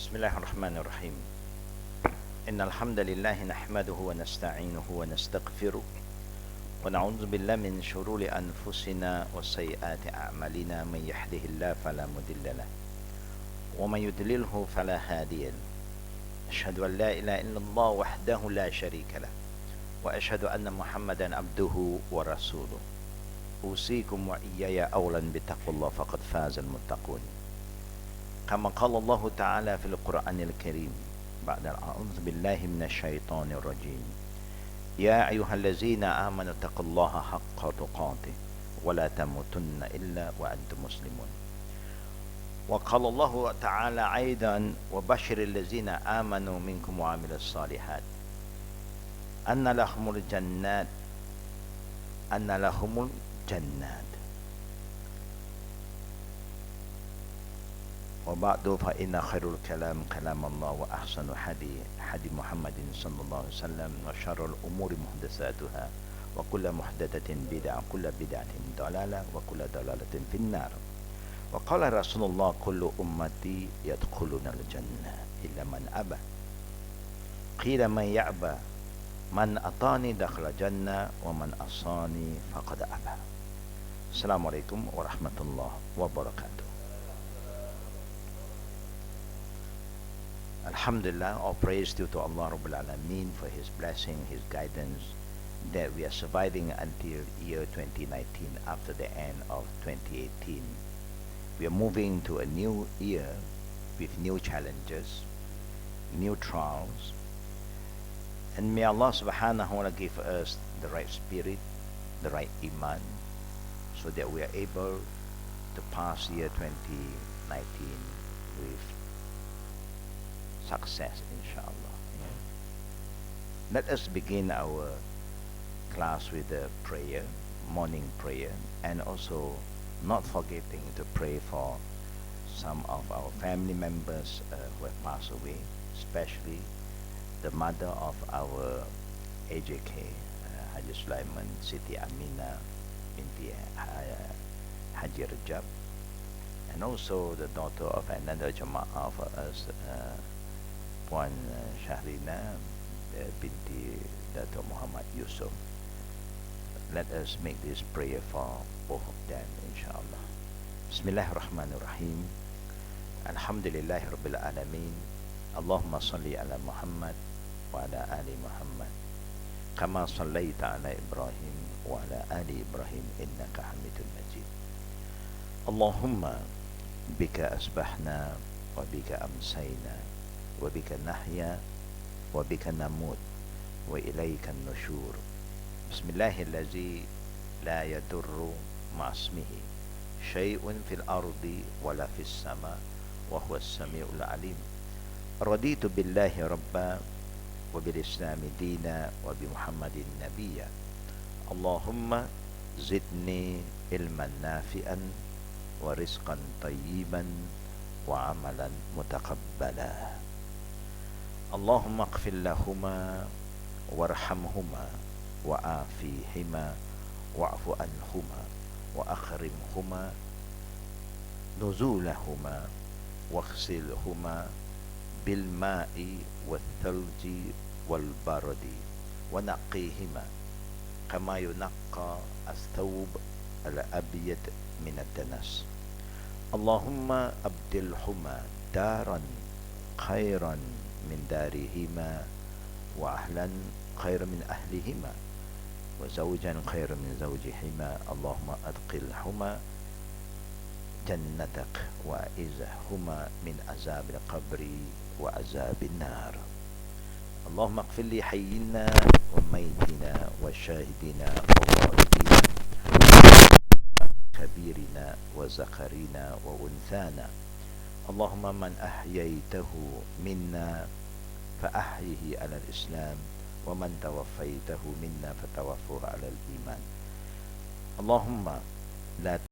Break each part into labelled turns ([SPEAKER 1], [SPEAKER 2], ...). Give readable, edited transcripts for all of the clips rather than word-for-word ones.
[SPEAKER 1] بسم الله الرحمن الرحيم. إن الحمد لله نحمده ونستعينه ونستغفره ونعوذ بالله من شرور أنفسنا وسيئات أعمالنا. من يهده الله فلا مضل له ومن يضلله فلا هادي له. أشهد أن لا إله إلا الله وحده لا شريك له وأشهد أن محمدا عبده ورسوله. أوصيكم وإياي أولا بتقوى الله فقد فاز المتقون. كما قال الله تعالى في القرآن الكريم بعد أعوذ بالله من الشيطان الرجيم: يا أيها الذين آمنوا اتقوا الله حق تقاته ولا تموتن إلا وأنتم مسلمون. وقال الله تعالى أيضا: وبشر الذين آمنوا منكم وعملوا الصالحات أن لهم الجنات. وبعد فإن خير الكلام كلام الله وأحسن حدي محمد صلى الله عليه وسلم وشر الأمور محدثاتها وكل محدثة بدعة وكل بدعة ضلالة وكل ضلالة في النار. وقال رسول الله: كل أمتي يدخلون الجنة إلا من أبى. قيل: من يأبى؟ من أطاني دخل الجنة ومن أصاني فقد أبى. السلام عليكم ورحمة الله وبركاته. Alhamdulillah, all praise due to Allah Rabbul Alameen for His blessing, His guidance, that we are surviving until year 2019 after the end of 2018. We are moving to a new year with new challenges, new trials, and may Allah subhanahu wa ta'ala give us the right spirit, the right iman, so that we are able to pass year 2019 with success, inshallah. Let us begin our class with a prayer, morning prayer, and also not forgetting to pray for some of our family members who have passed away, especially the mother of our AJK, Haji Sulaiman Siti Amina binti Haji Rajab, and also the daughter of another Jama'ah of us, Puan Shahrina binti Dato Muhammad Yusuf. Let us make this prayer for both of them, inshallah. Bismillahirrahmanirrahim. Alhamdulillahi Rabbil Alameen. Allahumma salli ala Muhammad wa ala ali Muhammad kama sallaita ala Ibrahim wa ala ali Ibrahim innaka hamidun majid. Allahumma bika asbahna wa bika amsayna wa bika nahya wa bika namut wa ilayka nushur. Bismillahirrahmanirrahim. La yadurru ma'asmihi shay'un fil ardi wala fis sama wa huwa as-sami'ul alim. Raditu billahi rabba wa bil islami dina wa bi muhammadin nabiyya. Allahumma zidni ilman nafi'an wa rizqan tayyiban wa amalan mutaqabbala. Allahumma ighfir lahuma warhamhuma wa afihima wa'fu anhuma wa akhrimhuma nuzulahuma waghsilhuma bil ma'i wal thalji wal baradi wa naqihima kama yunaqqa as-thawb al abyad min ad-danas. Allahumma abdilhuma daran khairan min darihima wa ahlan khairan min ahlihima wa zawjan khairan min zawjihima. Allahumma adkhilhuma jannatak wa izhuma min azabil qabri wa azabil nar. Allahumma ighfir li hayyina wa maytina wa shahidina wa ghaibina kabirina wa zakarina wa unthana. Allahumma man ahyaytahu minna fa ahyihi ala al-islam wa man tawaffaytahu minna fa tawaffuhu ala al-iman. Allahumma la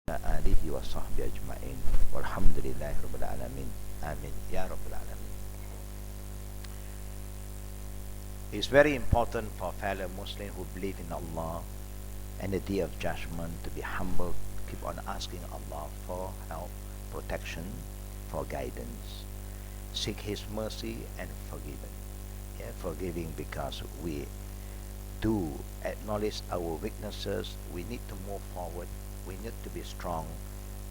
[SPEAKER 1] alihi wa sahbihi ajma'in walhamdulillahi rabbil alamin. Amin ya rabbil alamin. It's very important for fellow Muslims who believe in Allah and the Day of Judgment to be humble, keep on asking Allah for help, protection, for guidance. Seek His mercy and forgiving. Yeah, forgiving because we do acknowledge our weaknesses. We need to move forward. We need to be strong.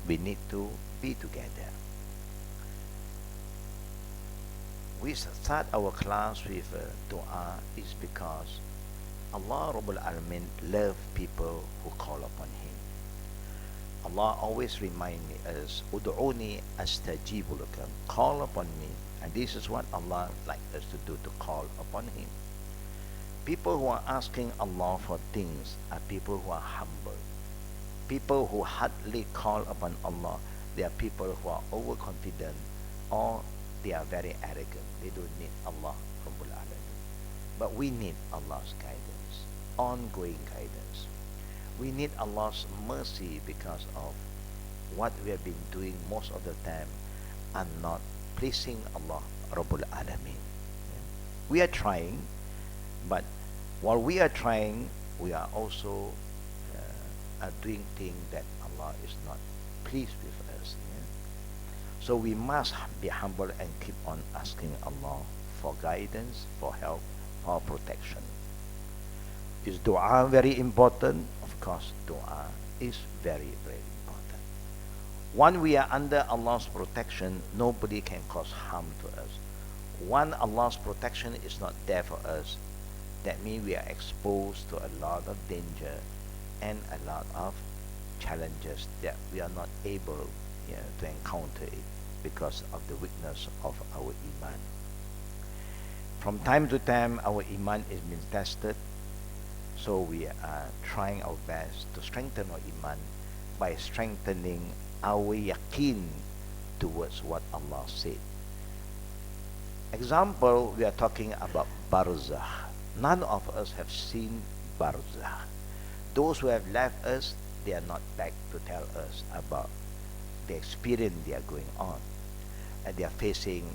[SPEAKER 1] We need to be together. We start our class with dua is because Allah Rabbul Alamin love people who call upon Him. Allah always remind us, Udu'uni astajibu lakum. Call upon me. And this is what Allah like us to do, to call upon Him. People who are asking Allah for things are people who are humble. People who hardly call upon Allah, they are people who are overconfident or they are very arrogant. They don't need Allah Rabbul Alamin. But we need Allah's guidance, ongoing guidance. We need Allah's mercy because of what we have been doing most of the time and not pleasing Allah Rabbul Alamin. We are trying, but while we are trying, we are also are doing things that Allah is not pleased with us. Yeah? So we must be humble and keep on asking Allah for guidance, for help, for protection. Is dua very important? Of course, dua is very, very important. When we are under Allah's protection, nobody can cause harm to us. When Allah's protection is not there for us, that means we are exposed to a lot of danger and a lot of challenges that we are not able to encounter it because of the weakness of our iman. From time to time, our iman is being tested, so we are trying our best to strengthen our iman by strengthening our yaqeen towards what Allah said. Example, we are talking about Barzakh. None of us have seen Barzakh. Those who have left us, they are not back to tell us about the experience they are going on and they are facing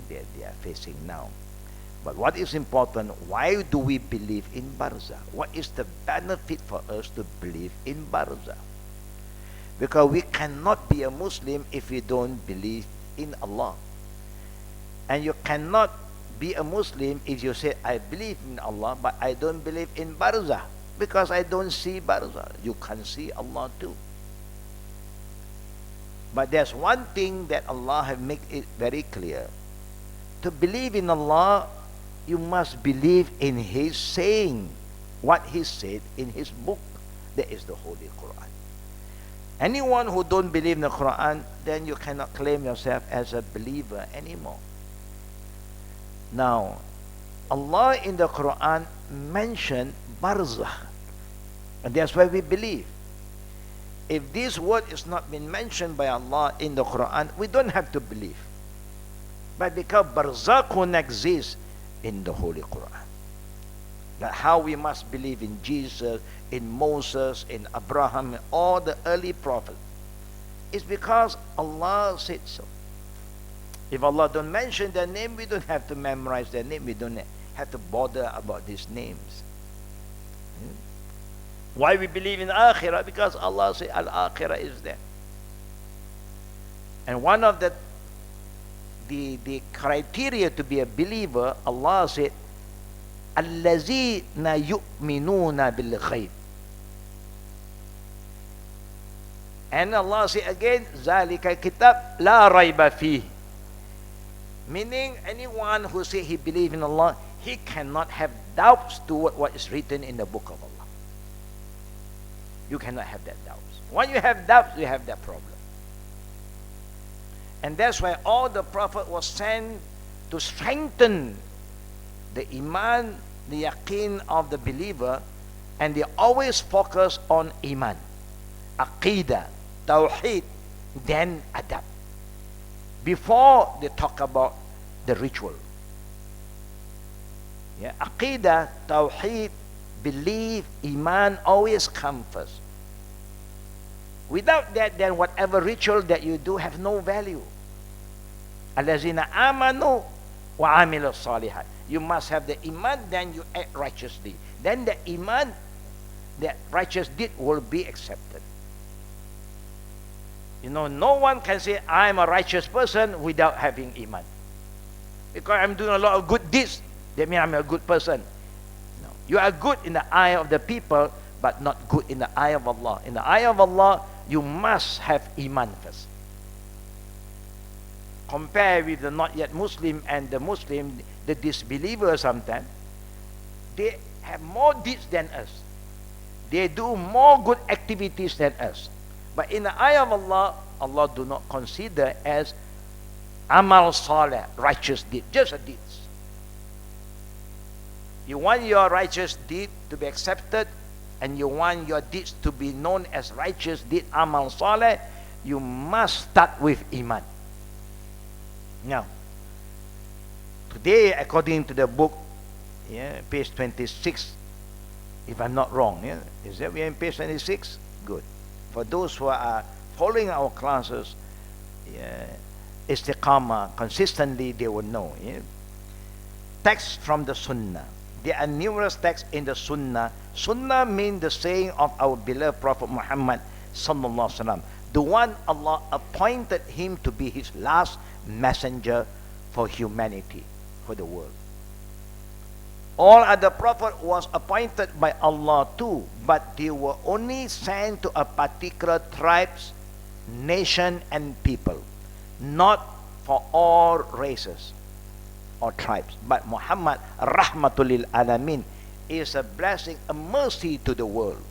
[SPEAKER 1] now. But what is important, why do we believe in Barzakh? What is the benefit for us to believe in Barzakh? Because we cannot be a Muslim if we don't believe in Allah. And you cannot be a Muslim if you say, I believe in Allah, but I don't believe in Barzakh. Because I don't see Barzakh. You can see Allah too. But there's one thing that Allah have made it very clear. To believe in Allah, you must believe in His saying, what He said in His book. That is the Holy Quran. Anyone who don't believe in the Quran, then you cannot claim yourself as a believer anymore. Now, Allah in the Quran mentioned Barzakh, and that's why we believe. If this word is not been mentioned by Allah in the Quran, we don't have to believe. But because Barzakh exists in the Holy Quran, that how we must believe in Jesus, in Moses, in Abraham, all the early prophets, is because Allah said so. If Allah don't mention their name, we don't have to memorize their name. We don't have to bother about these names. Why we believe in Akhirah? Because Allah said Al-Akhirah is there. And one of the criteria to be a believer, Allah said, Allazina yu'minuna bil ghayb. And Allah said again, Zalika kitab la rayba fih. Meaning, anyone who say he believes in Allah, he cannot have doubts toward what is written in the book of Allah. You cannot have that doubts. When you have doubts, you have that problem. And that's why all the Prophet was sent to strengthen the iman, the yaqeen of the believer, and they always focus on iman, aqidah, tawheed, then adab, before they talk about the ritual. Yeah, aqidah, tawheed, belief, iman always come first. Without that, then whatever ritual that you do have no value. Allazina amanu wa amilu salihat. You must have the iman, then you act righteously. Then the iman, that righteous deed will be accepted. You know, no one can say, I'm a righteous person without having iman. Because I'm doing a lot of good deeds, that means I'm a good person. No. You are good in the eye of the people, but not good in the eye of Allah. In the eye of Allah, you must have iman first. Compare with the not yet Muslim and the Muslim, the disbeliever sometimes, they have more deeds than us. They do more good activities than us. But in the eye of Allah, Allah do not consider as amal saleh, righteous deed, just a deeds. You want your righteous deed to be accepted, and you want your deeds to be known as righteous deed, amal saleh, you must start with iman. Now, today, according to the book, page 26, if I'm not wrong, is that we are in page 26? Good. For those who are following our classes, istiqamah, consistently, they will know. Texts from the Sunnah. There are numerous texts in the Sunnah. Sunnah means the saying of our beloved Prophet Muhammad sallallahu alaihi wasallam, the one Allah appointed him to be his last messenger for humanity, for the world. All other prophets was appointed by Allah too, but they were only sent to a particular tribes, nation, and people, not for all races or tribes. But Muhammad, rahmatul lil alamin, is a blessing, a mercy to the world.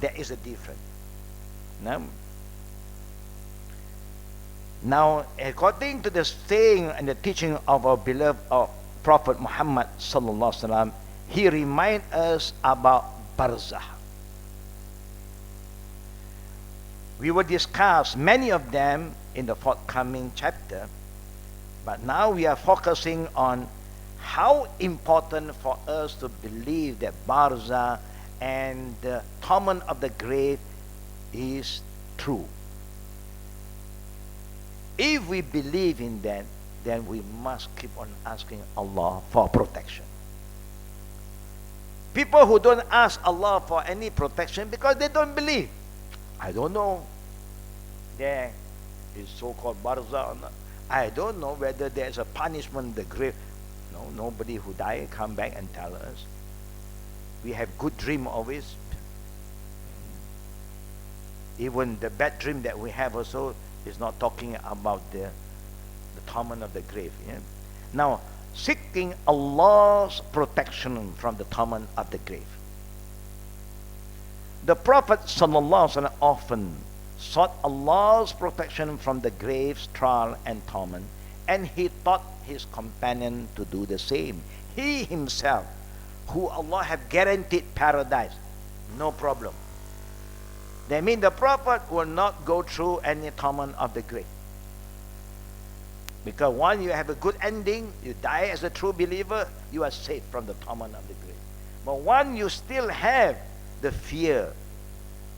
[SPEAKER 1] There is a difference. Now, according to the saying and the teaching of our beloved Prophet Muhammad sallallahu alaihi wasallam, he reminds us about Barzakh. We will discuss many of them in the forthcoming chapter, but now we are focusing on how important for us to believe that Barzakh and the torment of the grave is true. If we believe in that, then we must keep on asking Allah for protection. People who don't ask Allah for any protection because they don't believe. I don't know. There is so-called Barzakh or not. I don't know whether there is a punishment in the grave. No, nobody who died come back and tell us. We have good dream always. Even the bad dream that we have also is not talking about the torment of the grave. Now, seeking Allah's protection from the torment of the grave. The Prophet ﷺ often sought Allah's protection from the grave's trial and torment, and he taught his companion to do the same. He himself, who Allah have guaranteed paradise, no problem. That means the Prophet will not go through any torment of the grave. Because once you have a good ending, you die as a true believer, you are safe from the torment of the grave. But once you still have the fear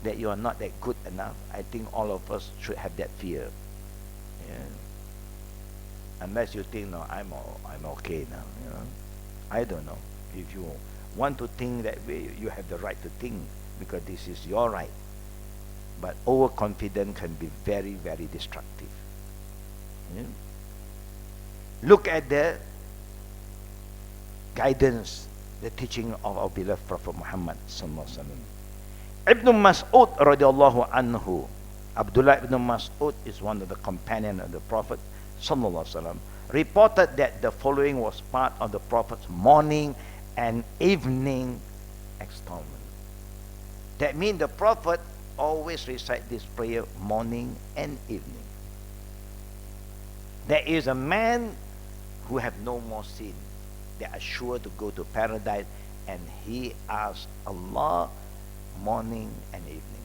[SPEAKER 1] that you are not that good enough, I think all of us should have that fear. Unless you think, no, I'm okay now. I don't know. If you want to think that way, you have the right to think, because this is your right. But overconfidence can be very, very destructive. Look at the guidance, the teaching of our beloved Prophet Muhammad sallallahu alaihi wasallam. Ibn Mas'ud radiallahu anhu, Abdullah ibn Mas'ud is one of the companions of the Prophet sallallahu alaihi wasallam, reported that the following was part of the Prophet's morning and evening extolment. That means the Prophet always recite this prayer morning and evening. There is a man who have no more sin. They are sure to go to paradise, and he asks Allah morning and evening.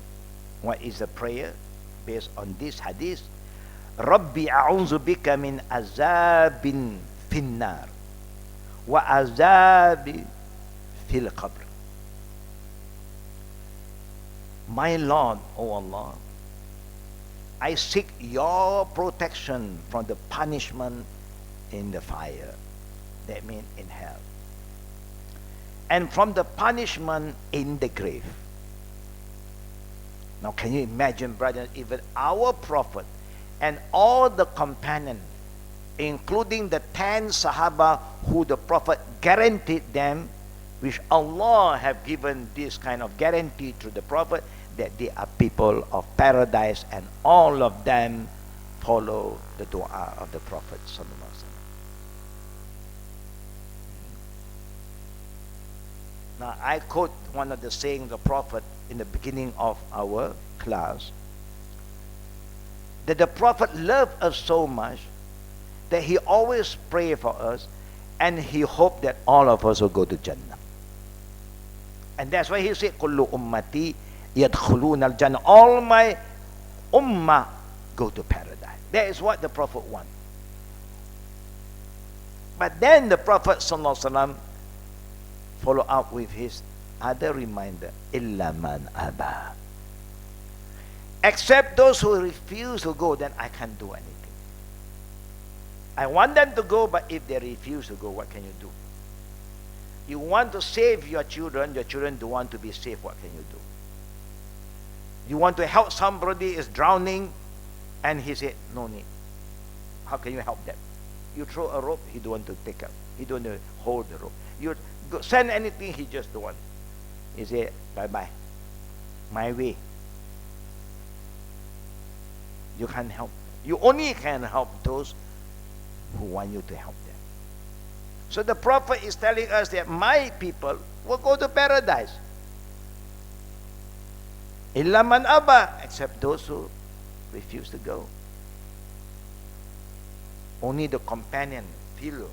[SPEAKER 1] What is the prayer? Based on this hadith, Rabbi a'udzu bika min azabin finnar wa azabi fil qabr. My Lord, O Allah, I seek your protection from the punishment in the fire. that means in hell, and from the punishment in the grave. Now can you imagine, brothers, even our Prophet and all the companions, including the 10 Sahaba who the Prophet guaranteed them, which Allah have given this kind of guarantee to the Prophet, that they are people of paradise, and all of them follow the dua of the Prophet sallallahu alaihi wasallam. Now I quote one of the sayings of the Prophet in the beginning of our class, that the Prophet loved us so much that he always prayed for us, and he hoped that all of us will go to Jannah. And that's why he said, Kullu ummati yadkhuluna al-Jannah. All my ummah go to paradise. That is what the Prophet wants. But then the Prophet sallallahu alaihi wasallam follow up with his other reminder, illa man aba. Except those who refuse to go, then I can't do anything. I want them to go, but if they refuse to go, what can you do? You want to save your children don't want to be saved, what can you do? You want to help somebody is drowning, and he said, no need. How can you help them? You throw a rope, he don't want to pick up. He don't want to hold the rope. You send anything, he just don't want. He said, bye-bye. My way. You can't help. You only can help those who want you to help them. So the Prophet is telling us that my people will go to paradise. Illa man aba, except those who refuse to go. Only the companion, Philo.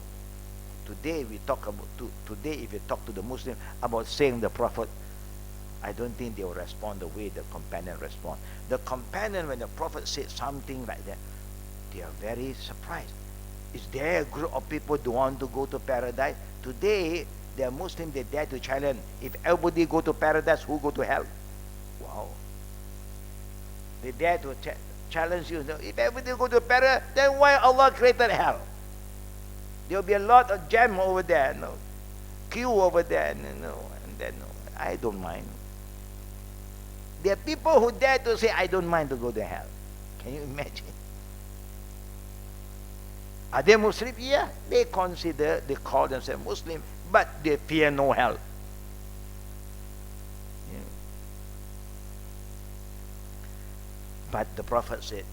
[SPEAKER 1] Today we talk about, today if you talk to the Muslim about saying the Prophet, I don't think they will respond the way the companion respond. The companion, when the Prophet said something like that, they are very surprised. Is there a group of people who want to go to paradise? Today, they are Muslims, they dare to challenge. If everybody go to paradise, who go to hell? Wow. They dare to challenge you. If everybody go to paradise, then why Allah created hell? There will be a lot of jam over there, no, queue over there, and then I don't mind. There are people who dare to say, I don't mind to go to hell. Can you imagine? Are they Muslim? Yeah, they call themselves Muslim, but they fear no hell. Yeah. But the Prophet said,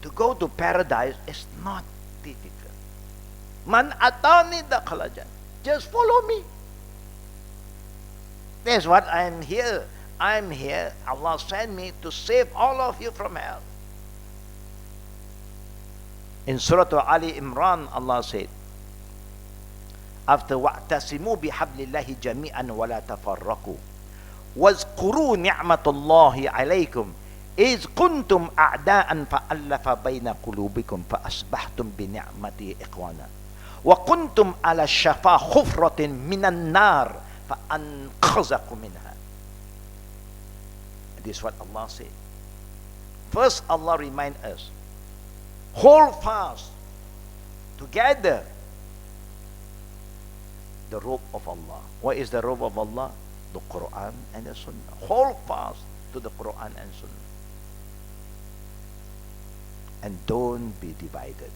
[SPEAKER 1] to go to paradise is not difficult. Man atani dakhala jannah. Just follow me. That's what I'm here. I'm here. Allah sent me to save all of you from hell. In Surah Ali Imran, Allah said, after wa'tasimu bihablillahi jami'an wa la tafarraqu wazkuru ni'matallahi alaykum iz kuntum a'da'an fa'allafa bayna qulubikum fa asbahtum bi ni'mati ikhwana wa kuntum ala shafa khufratin minan nar fa anqazakum minha. This is what Allah said. First, Allah remind us, hold fast together the rope of Allah. What is the rope of Allah? The Quran and the Sunnah. Hold fast to the Quran and Sunnah. And don't be divided.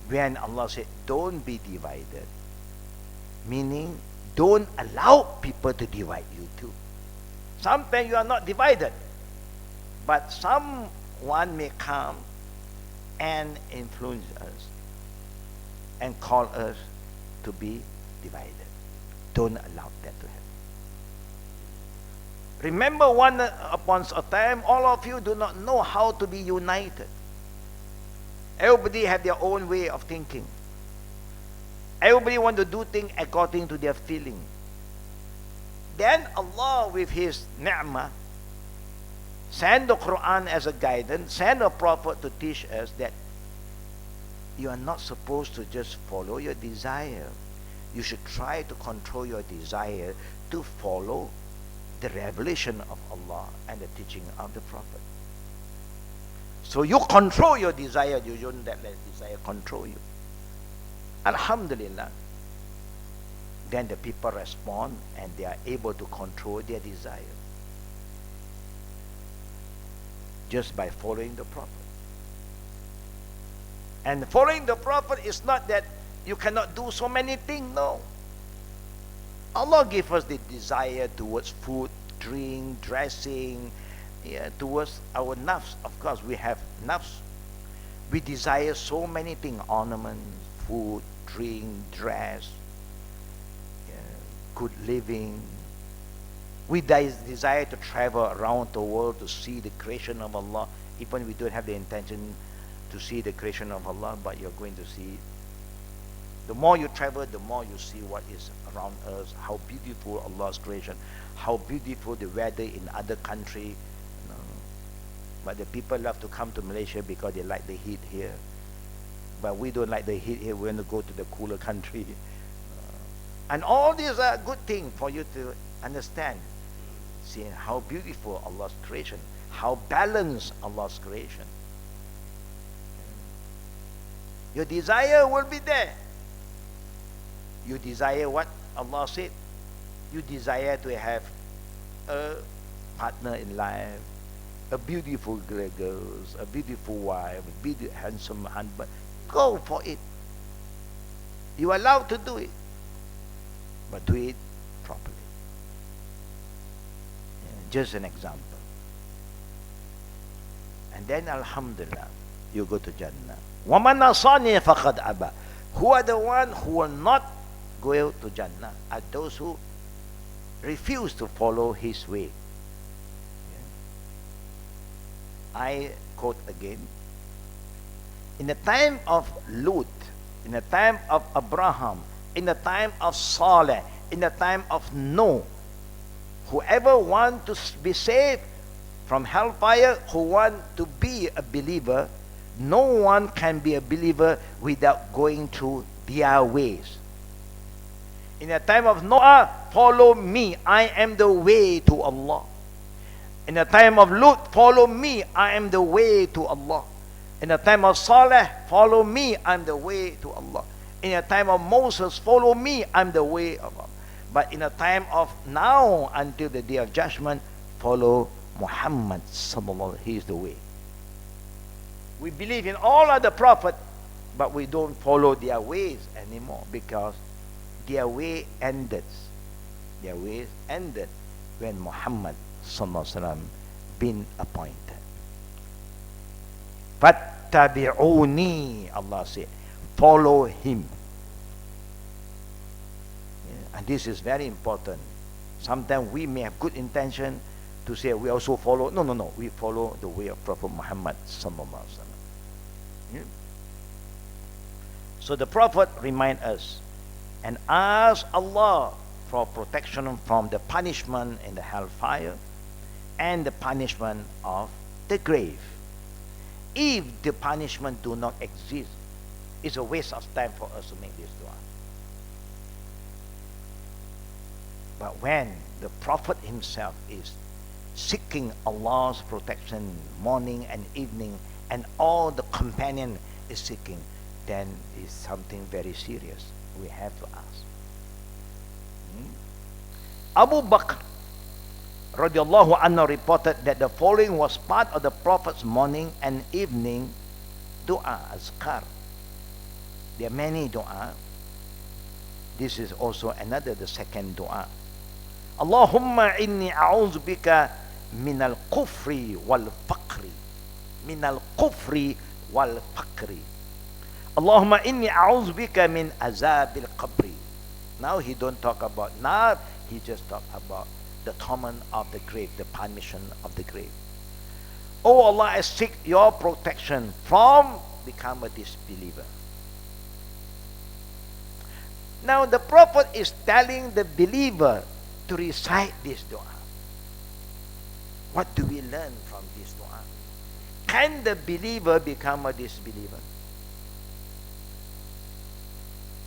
[SPEAKER 1] When Allah said, don't be divided, meaning don't allow people to divide you too. Sometimes you are not divided, but someone may come and influence us and call us to be divided. Don't allow that to happen. Remember, one upon a time, all of you do not know how to be united. Everybody have their own way of thinking. Everybody want to do things according to their feeling. Then Allah, with His ni'mah, send the Quran as a guidance, send a prophet to teach us that you are not supposed to just follow your desire. You should try to control your desire to follow the revelation of Allah and the teaching of the Prophet. So you control your desire, you don't let desire control you. Alhamdulillah, then the people respond and they are able to control their desire just by following the Prophet. And following the Prophet is not that you cannot do so many things, no. Allah gave us the desire towards food, drink, dressing, towards our nafs. Of course, we have nafs. We desire so many things, ornaments, food, drink, dress, good living. We desire to travel around the world to see the creation of Allah, even we don't have the intention to see the creation of Allah, but you're going to see. The more you travel, the more you see what is around us, how beautiful Allah's creation, how beautiful the weather in other country. But the people love to come to Malaysia because they like the heat here. But we don't like the heat here. We want to go to the cooler country. And all these are good things for you to understand. See how beautiful Allah's creation, how balanced Allah's creation. Your desire will be there. You desire what Allah said. You desire to have a partner in life, a beautiful girl, a beautiful wife, a beautiful, handsome husband. Go for it. You are allowed to do it, but do it properly. Just an example. And then, Alhamdulillah, you go to Jannah. وَمَنْ أَصَانِي فَقَدْ أَبَى. Who are the one who will not go to Jannah? Are those who refuse to follow his way. I quote again. In the time of Lut, in the time of Abraham, in the time of Saleh, in the time of Noah, whoever want to be saved from hellfire, who want to be a believer, no one can be a believer without going through their ways. In the time of Noah, follow me, I am the way to Allah. In the time of Lut, follow me, I am the way to Allah. In the time of Saleh, follow me, I am the way to Allah. In the time of Moses, follow me, I am the way of Allah. But in the time of now until the day of judgment, follow Muhammad sallallahu alaihi wasallam. He is the way. We believe in all other prophets, but we don't follow their ways anymore because their way ended. Their ways ended when Muhammad sallallahu alaihi wasallam been appointed. Fattabi'uni, Allah said, follow him. And this is very important. Sometimes we may have good intention to say we also follow. No. We follow the way of Prophet Muhammad sallallahu alaihi wasallam. So the Prophet remind us and ask Allah for protection from the punishment in the hellfire and the punishment of the grave. If the punishment do not exist, it's a waste of time for us to make this dua. But when the Prophet himself is seeking Allah's protection morning and evening, and all the companion is seeking, then it's something very serious we have to ask. Abu Bakr radiallahu anhu reported that the following was part of the Prophet's morning and evening dua, azkar. There are many dua. This is also another, the second dua. Allahumma inni a'udhu bika min al-kufri wal-faqri. Min al-kufri wal-faqri. Allahumma inni a'udhu bika min azab al-qabri. Now he don't talk about nar, he just talk about the torment of the grave, the punishment of the grave. Oh Allah, I seek your protection from become a disbeliever. Now the Prophet is telling the believer to recite this dua. What do we learn from this dua? Can the believer become a disbeliever?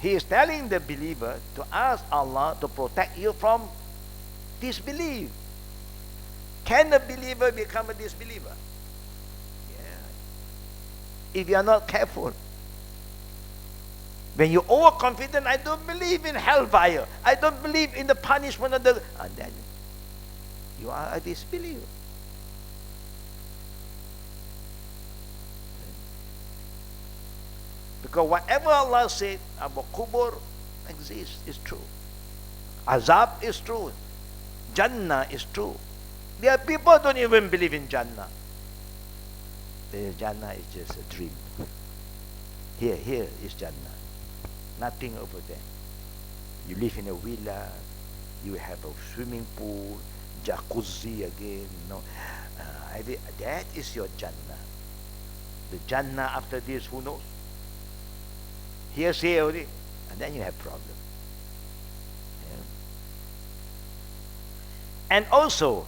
[SPEAKER 1] He is telling the believer to ask Allah to protect you from disbelief. Can a believer become a disbeliever? Yeah. If you are not careful. When you're overconfident, I don't believe in hellfire. I don't believe in the punishment of the... And then you are a disbeliever. Because whatever Allah said about kubur exists, is true. Azab is true. Jannah is true. There are people who don't even believe in Jannah. Jannah is just a dream. Here is Jannah. Nothing over there. You live in a villa, you have a swimming pool, jacuzzi again, that is your Jannah. The Jannah after this, who knows? Hearsay only, and then you have problem. Yeah. And also,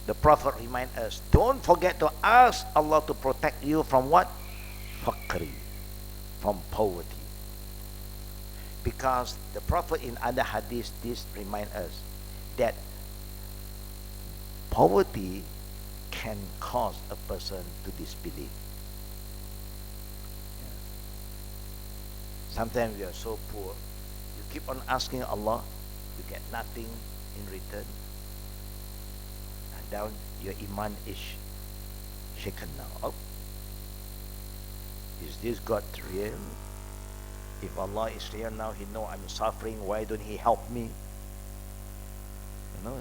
[SPEAKER 1] the Prophet reminds us, don't forget to ask Allah to protect you from what? Faqri, from poverty. Because the Prophet in other hadiths, this reminds us that poverty can cause a person to disbelieve. Sometimes we are so poor, you keep on asking Allah, you get nothing in return. And then your iman is shaken now. Oh, is this God real? If Allah is real now, He knows I'm suffering, why don't He help me? You know,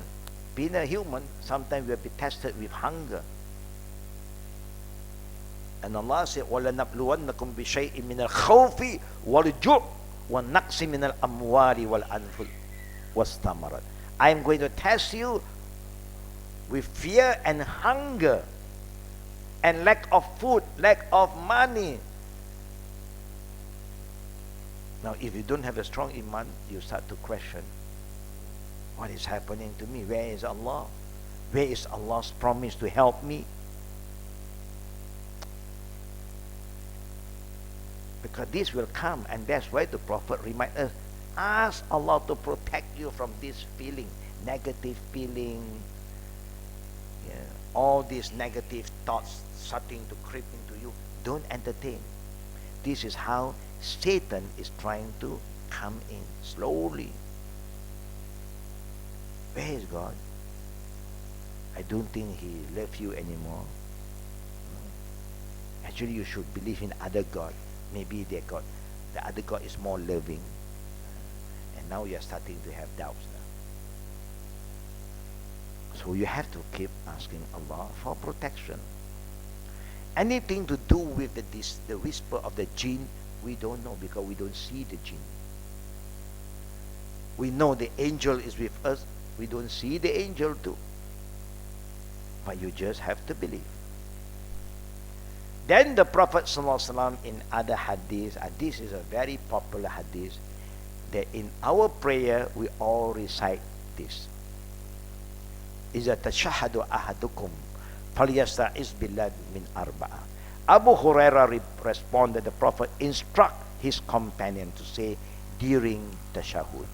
[SPEAKER 1] being a human, sometimes we'll be tested with hunger. And Allah said, وَلَنَبْلُوَنَّكُمْ بِشَيْءٍ مِنَ الْخَوْفِ وَالْجُوعِ وَالنَّقْصِ مِنَ الْأَمْوَالِ وَالْأَنْفُسِ وَالثَّمَرَاتِ. I am going to test you with fear and hunger and lack of food, lack of money. Now, if you don't have a strong iman, you start to question, what is happening to me? Where is Allah? Where is Allah's promise to help me? Because this will come, and that's why the Prophet reminds us, ask Allah to protect you from this feeling, negative feeling, all these negative thoughts starting to creep into you. Don't entertain. This is how Satan is trying to come in slowly. Where is God? I don't think He loves you anymore. Actually, you should believe in other God. Maybe the other God is more loving. And now you are starting to have doubts now. So you have to keep asking Allah for protection. Anything to do with the whisper of the jinn, we don't know because we don't see the jinn. We know the angel is with us. We don't see the angel too. But you just have to believe. Then the Prophet ﷺ in other hadiths, and this is a very popular hadith, that in our prayer we all recite this. إِذَا تَشَهَدُ أَحَدُكُمْ فَلْيَسْتَعِذْ بِاللَّهِ مِنْ أَرْبَعَةٍ. Abu Hurairah responded, the Prophet instruct his companion to say during tashahud.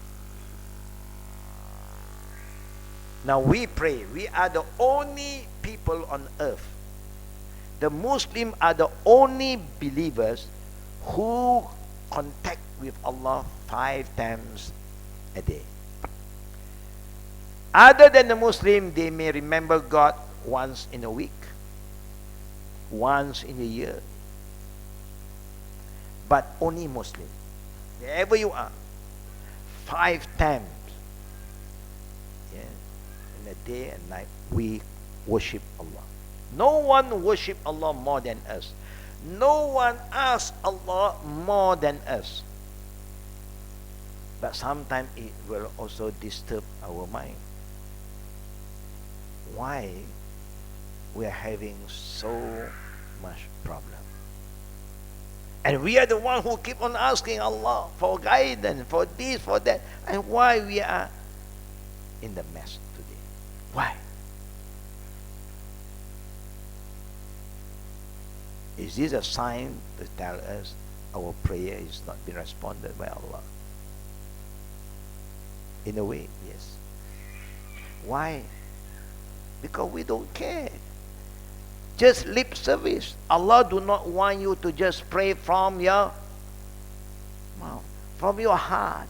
[SPEAKER 1] Now we pray, we are the only people on earth. The Muslims are the only believers who contact with Allah 5 times a day. Other than the Muslim, they may remember God once in a week, once in a year. But only Muslim, wherever you are, 5 times in a day and night, we worship Allah. No one worship Allah more than us. No one asks Allah more than us. But sometimes it will also disturb our mind. Why we are having so much problem? And we are the one who keep on asking Allah for guidance, for this, for that. And why we are in the mess today? Why? Is this a sign to tell us our prayer is not being responded by Allah? In a way, yes. Why? Because we don't care. Just lip service. Allah do not want you to just pray from your Wow. From your heart.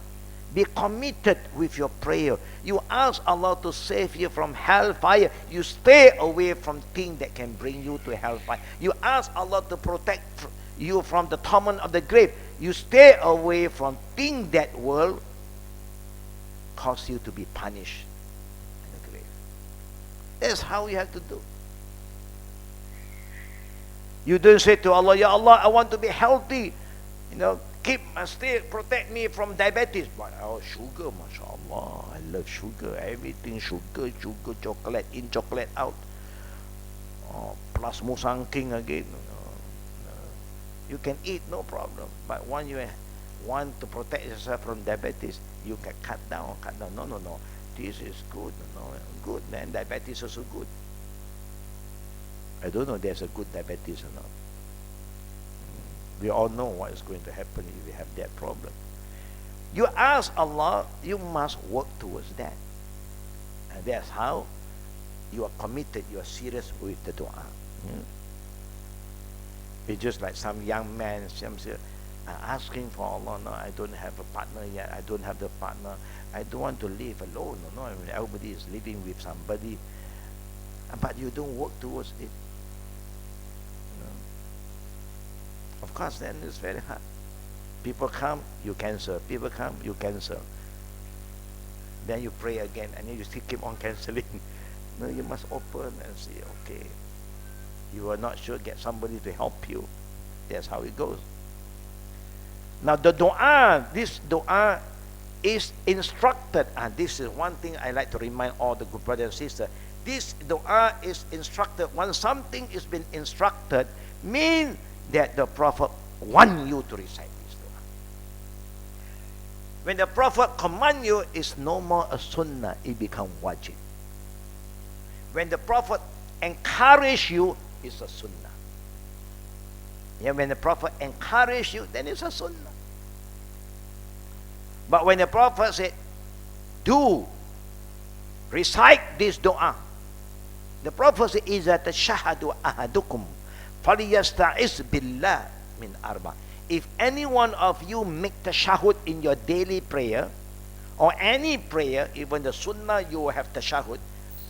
[SPEAKER 1] Be committed with your prayer. You ask Allah to save you from hellfire. You stay away from things that can bring you to hellfire. You ask Allah to protect you from the torment of the grave. You stay away from things that will cause you to be punished in the grave. That's how you have to do. You don't say to Allah, Ya Allah, I want to be healthy. Protect me from diabetes. But sugar, mashallah, I love sugar. Everything sugar, chocolate in, chocolate out. Plus musang king again. You can eat, no problem. But when you want to protect yourself from diabetes, you can cut down. No. This is good. No, good. Then diabetes is also good. I don't know if there's a good diabetes or not. We all know what is going to happen if we have that problem. You ask Allah, you must work towards that. And that's how you are committed, you are serious with the dua. It's just like some young man, asking for Allah, no, I don't have a partner yet, I don't have the partner, I don't want to live alone. No, I mean, everybody is living with somebody, but you don't work towards it. Of course, then it's very hard. People come, you cancel. People come, you cancel. Then you pray again, and then you still keep on canceling. No, you must open and say, okay, you are not sure, get somebody to help you. That's how it goes. Now the this dua is instructed, and this is one thing I like to remind all the good brothers and sisters. This dua is instructed. Once something is been instructed, means that the Prophet wants you to recite this dua. When the Prophet commands you, it's no more a sunnah, it becomes wajib. When the Prophet encourages you, it's a sunnah. Yeah, when the Prophet encourages you, then it's a sunnah. But when the Prophet said, do, recite this dua, the Prophet said, إِذَا تَشَهَدُ أَحَدُكُمْ فَلْيَسْتَعِذْ بِاللَّهِ مِنْ أَرْبَعٍ. If any one of you make tashahud in your daily prayer, or any prayer, even the sunnah, you will have tashahud,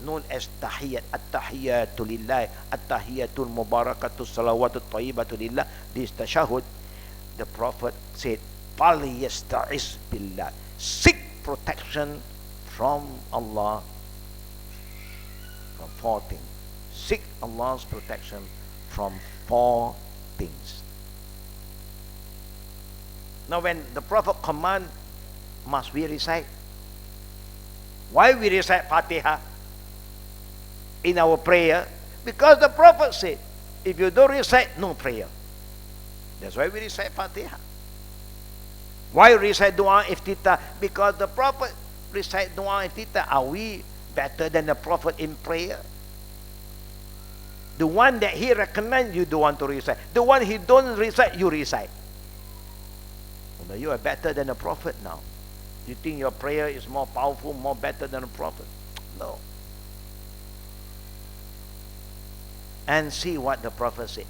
[SPEAKER 1] known as tahiyyat, at-tahiyyatu lillah, at-tahiyyatul mubarakatu salawatu tayyibatu lillah. This tashahud, the Prophet said, فَلْيَسْتَعِذْ بِاللَّهِ. Seek protection from Allah from 4 things. Seek Allah's protection from 4 things. Now when the Prophet command, must we recite? Why we recite Fatiha in our prayer? Because the Prophet said, if you don't recite, no prayer. That's why we recite Fatiha. Why recite Dua Iftitah? Because the Prophet recite Dua Iftitah. Are we better than the Prophet in prayer? The one that he recommends, you don't want to recite. The one he don't recite, you recite. Well, you are better than the Prophet now. You think your prayer is more powerful, more better than the Prophet? No. And see what the Prophet said.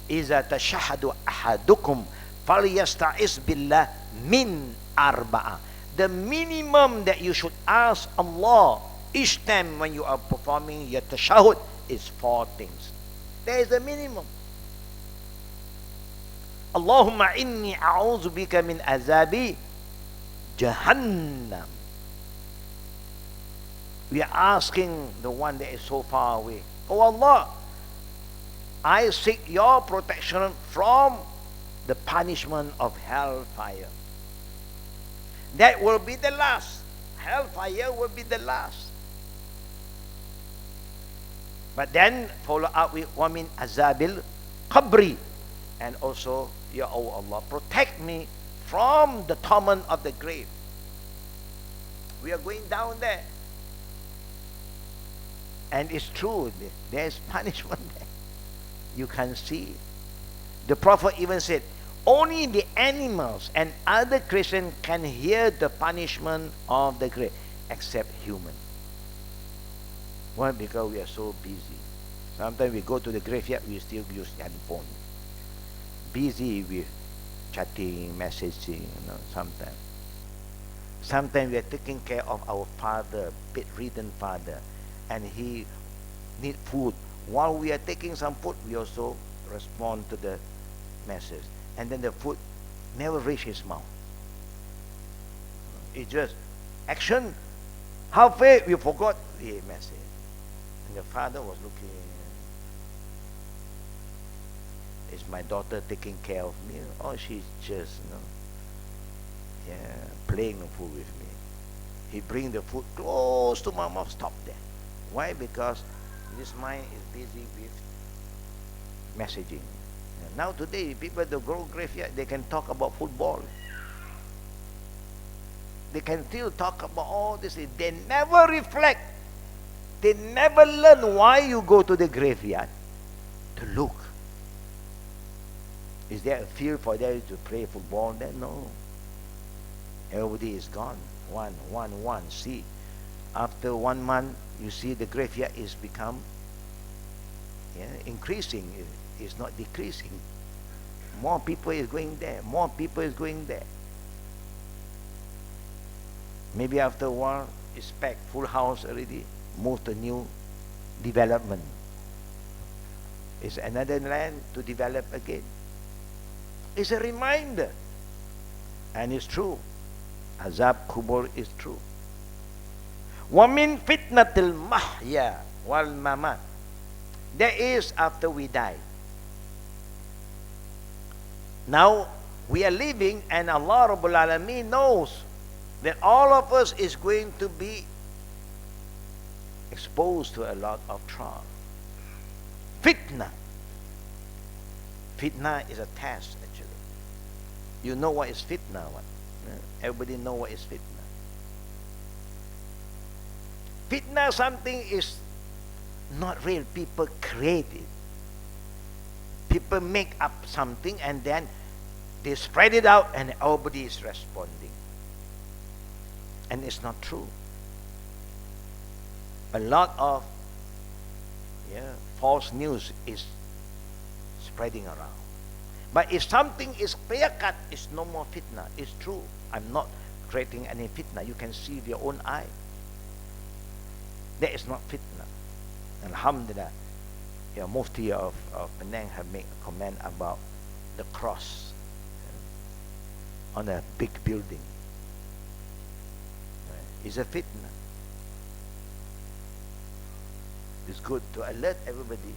[SPEAKER 1] إِذَا تَشَهَدُ أَحَدُكُمْ فَلْيَسْتَعِذْ بِاللَّهِ مِنْ أَرْبَعَةٍ. The minimum that you should ask Allah each time when you are performing your tashahud is 4 things. There is a minimum. Allahumma inni a'udhu bika min azabi Jahannam. We are asking the one that is so far away. Oh Allah, I seek your protection from the punishment of hellfire. That will be the last. Hellfire will be the last. But then follow up with wamin azabil qabri, and also, Ya Allah, protect me from the torment of the grave. We are going down there. And it's true, there's punishment there. You can see. The Prophet even said, only the animals and other creation can hear the punishment of the grave, except human. Why? Because we are so busy. Sometimes we go to the graveyard, we still use handphone. Busy with chatting, messaging, sometimes. Sometimes we are taking care of our father, bedridden father, and he need food. While we are taking some food, we also respond to the message. And then the food never reach his mouth. It's just action. Halfway, we forgot the message. And the father was looking. Is my daughter taking care of me? Or she's just, playing the food with me. He bring the food close to my mouth. Stop there. Why? Because this mind is busy with messaging. Now today, people that go graveyard, they can talk about football. They can still talk about all this. They never reflect. They never learn why you go to the graveyard. To look. Is there a field for them to play football there? No. Everybody is gone. One. See, after 1 month, you see the graveyard is become increasing. It's not decreasing. More people is going there. More people is going there. Maybe after a while, it's packed, full house already. Move to new development. It's another land to develop again. It's a reminder. And it's true. Azab Kubur is true. وَمِن فِتْنَةِ الْمَحْيَا وَالْمَمَاتِ. There is after we die. Now, we are living and Allah Rabbul Alameen knows that all of us is going to be exposed to a lot of trial. Fitna. Fitna is a test, actually. You know what is fitna? What? Everybody know what is fitna. Fitna, something is not real. People create it. People make up something and then they spread it out and everybody is responding. And it's not true. A lot of false news is spreading around. But if something is clear-cut, it's no more fitna. It's true. I'm not creating any fitna. You can see with your own eye. That is not fitna. Alhamdulillah, Mufti of Penang have made a comment about the cross on a big building. It's a fitna. It's good to alert everybody.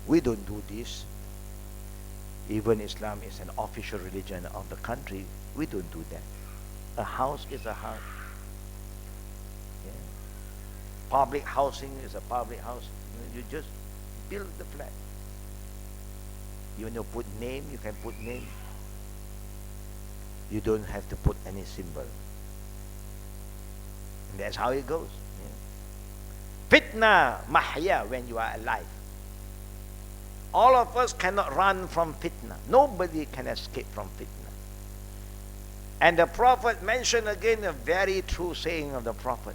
[SPEAKER 1] We don't do this. Even Islam is an official religion of the country. We don't do that. A house is a house. Public housing is a public house. You just build the flat. You want to put name, you can put name. You don't have to put any symbol. And that's how it goes. Fitna mahya, when you are alive. All of us cannot run from fitna. Nobody can escape from fitna. And the Prophet mentioned again a very true saying of the Prophet.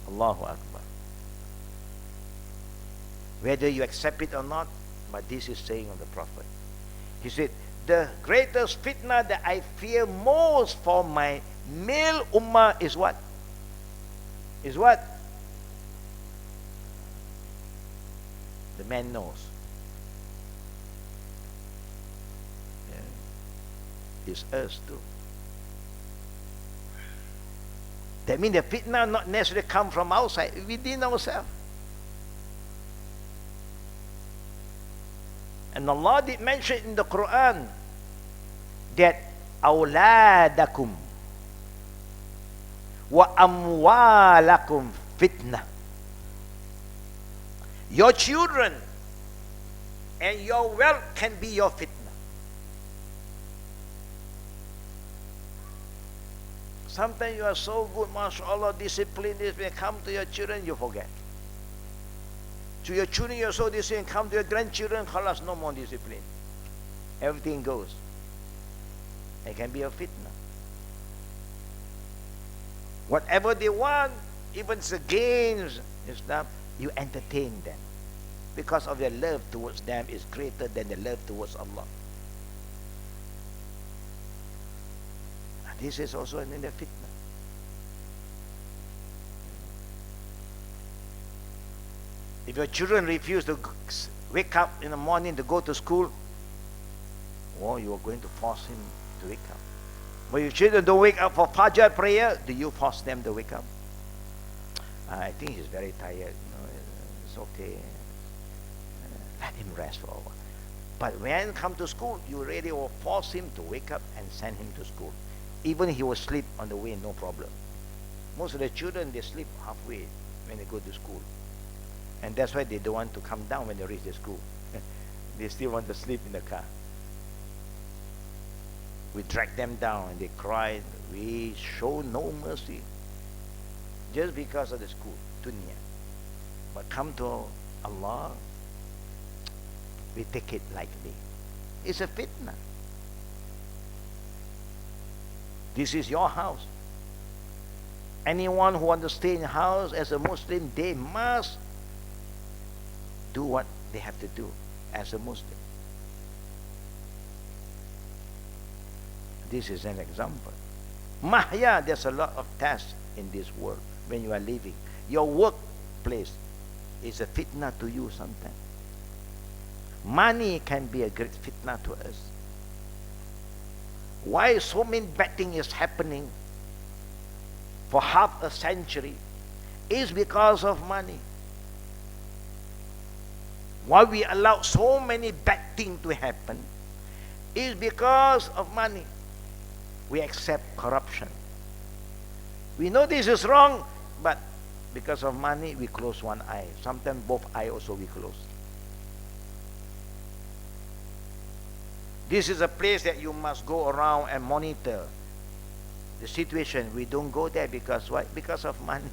[SPEAKER 1] Allahu Akbar. Whether you accept it or not, but this is saying of the Prophet. He said, the greatest fitna that I fear most for my male ummah is what? Is what? The man knows. It's us too. That means the fitna not necessarily come from outside, within ourselves. And Allah did mention in the Quran that awladakum wa amwalakum fitna. Your children and your wealth can be your fitna. Sometimes you are so good, mashallah, disciplined. When you come to your children, you forget. To your children, you're so disciplined. Come to your grandchildren, khalas, no more discipline. Everything goes. It can be a fitna. Whatever they want, even the games, Islam, you entertain them. Because of your love towards them is greater than the love towards Allah. This is also another fitna. If your children refuse to wake up in the morning to go to school, or you are going to force him to wake up. When your children don't wake up for Fajr prayer, do you force them to wake up? I think he's very tired. It's okay. Let him rest for a while. But when he comes to school, you really will force him to wake up and send him to school. Even he will sleep on the way, no problem. Most of the children, they sleep halfway when they go to school. And that's why they don't want to come down when they reach the school. They still want to sleep in the car. We drag them down and they cry. We show no mercy. Just because of the school, dunya. But come to Allah, we take it lightly. It's a fitna. This is your house. Anyone who wants to stay in the house as a Muslim, they must do what they have to do as a Muslim. This is an example. Mahya, there's a lot of tasks in this world when you are living. Your workplace is a fitna to you sometimes. Money can be a great fitna to us. Why so many bad things is happening for half a century is because of money. Why we allow so many bad things to happen is because of money. We accept corruption. We know this is wrong, but because of money, we close one eye. Sometimes both eyes also we close. This is a place that you must go around and monitor the situation. We don't go there because why? Because of money.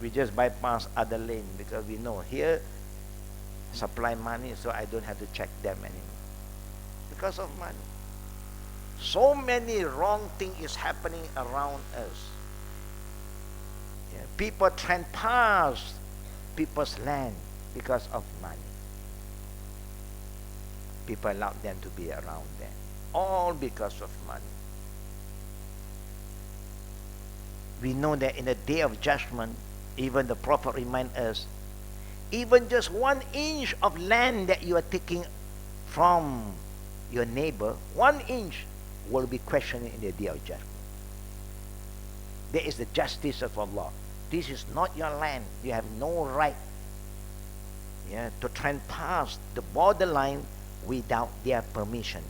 [SPEAKER 1] We just bypass other lane because we know here supply money, so I don't have to check them anymore. Because of money. So many wrong things is happening around us. Yeah. People trespass people's land because of money. People allow them to be around them. All because of money. We know that in the day of judgment, even the Prophet reminds us, even just 1 inch of land that you are taking from your neighbor, 1 inch will be questioned in the day of judgment. There is the justice of Allah. This is not your land. You have no right to trespass the borderline without their permission.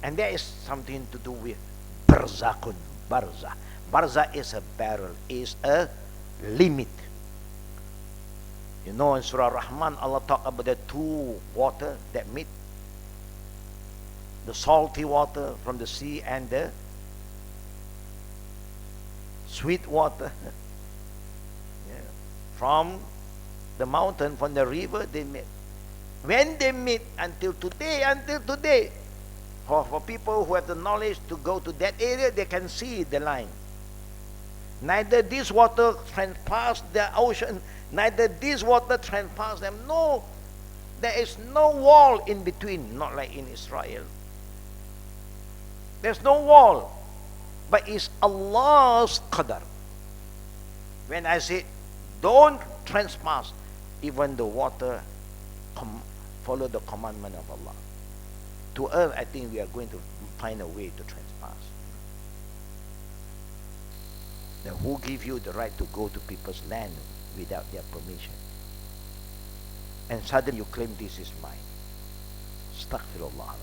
[SPEAKER 1] And there is something to do with Barzakhun. Barzakh. Barzakh is a barrel, is a limit. You know, in Surah Rahman, Allah talk about the two water that meet. The salty water from the sea and the sweet water from the mountain, from the river, they meet. When they meet until today, for people who have the knowledge to go to that area, they can see the line. Neither this water transpass the ocean, neither this water transpass them. No, there is no wall in between, not like in Israel. There's no wall, but it's Allah's qadar. When I say don't trespass, even the water follow the commandment of Allah. To us, I think we are going to find a way to trespass. Now, who give you the right to go to people's land without their permission? And suddenly you claim this is mine. Astaghfirullah.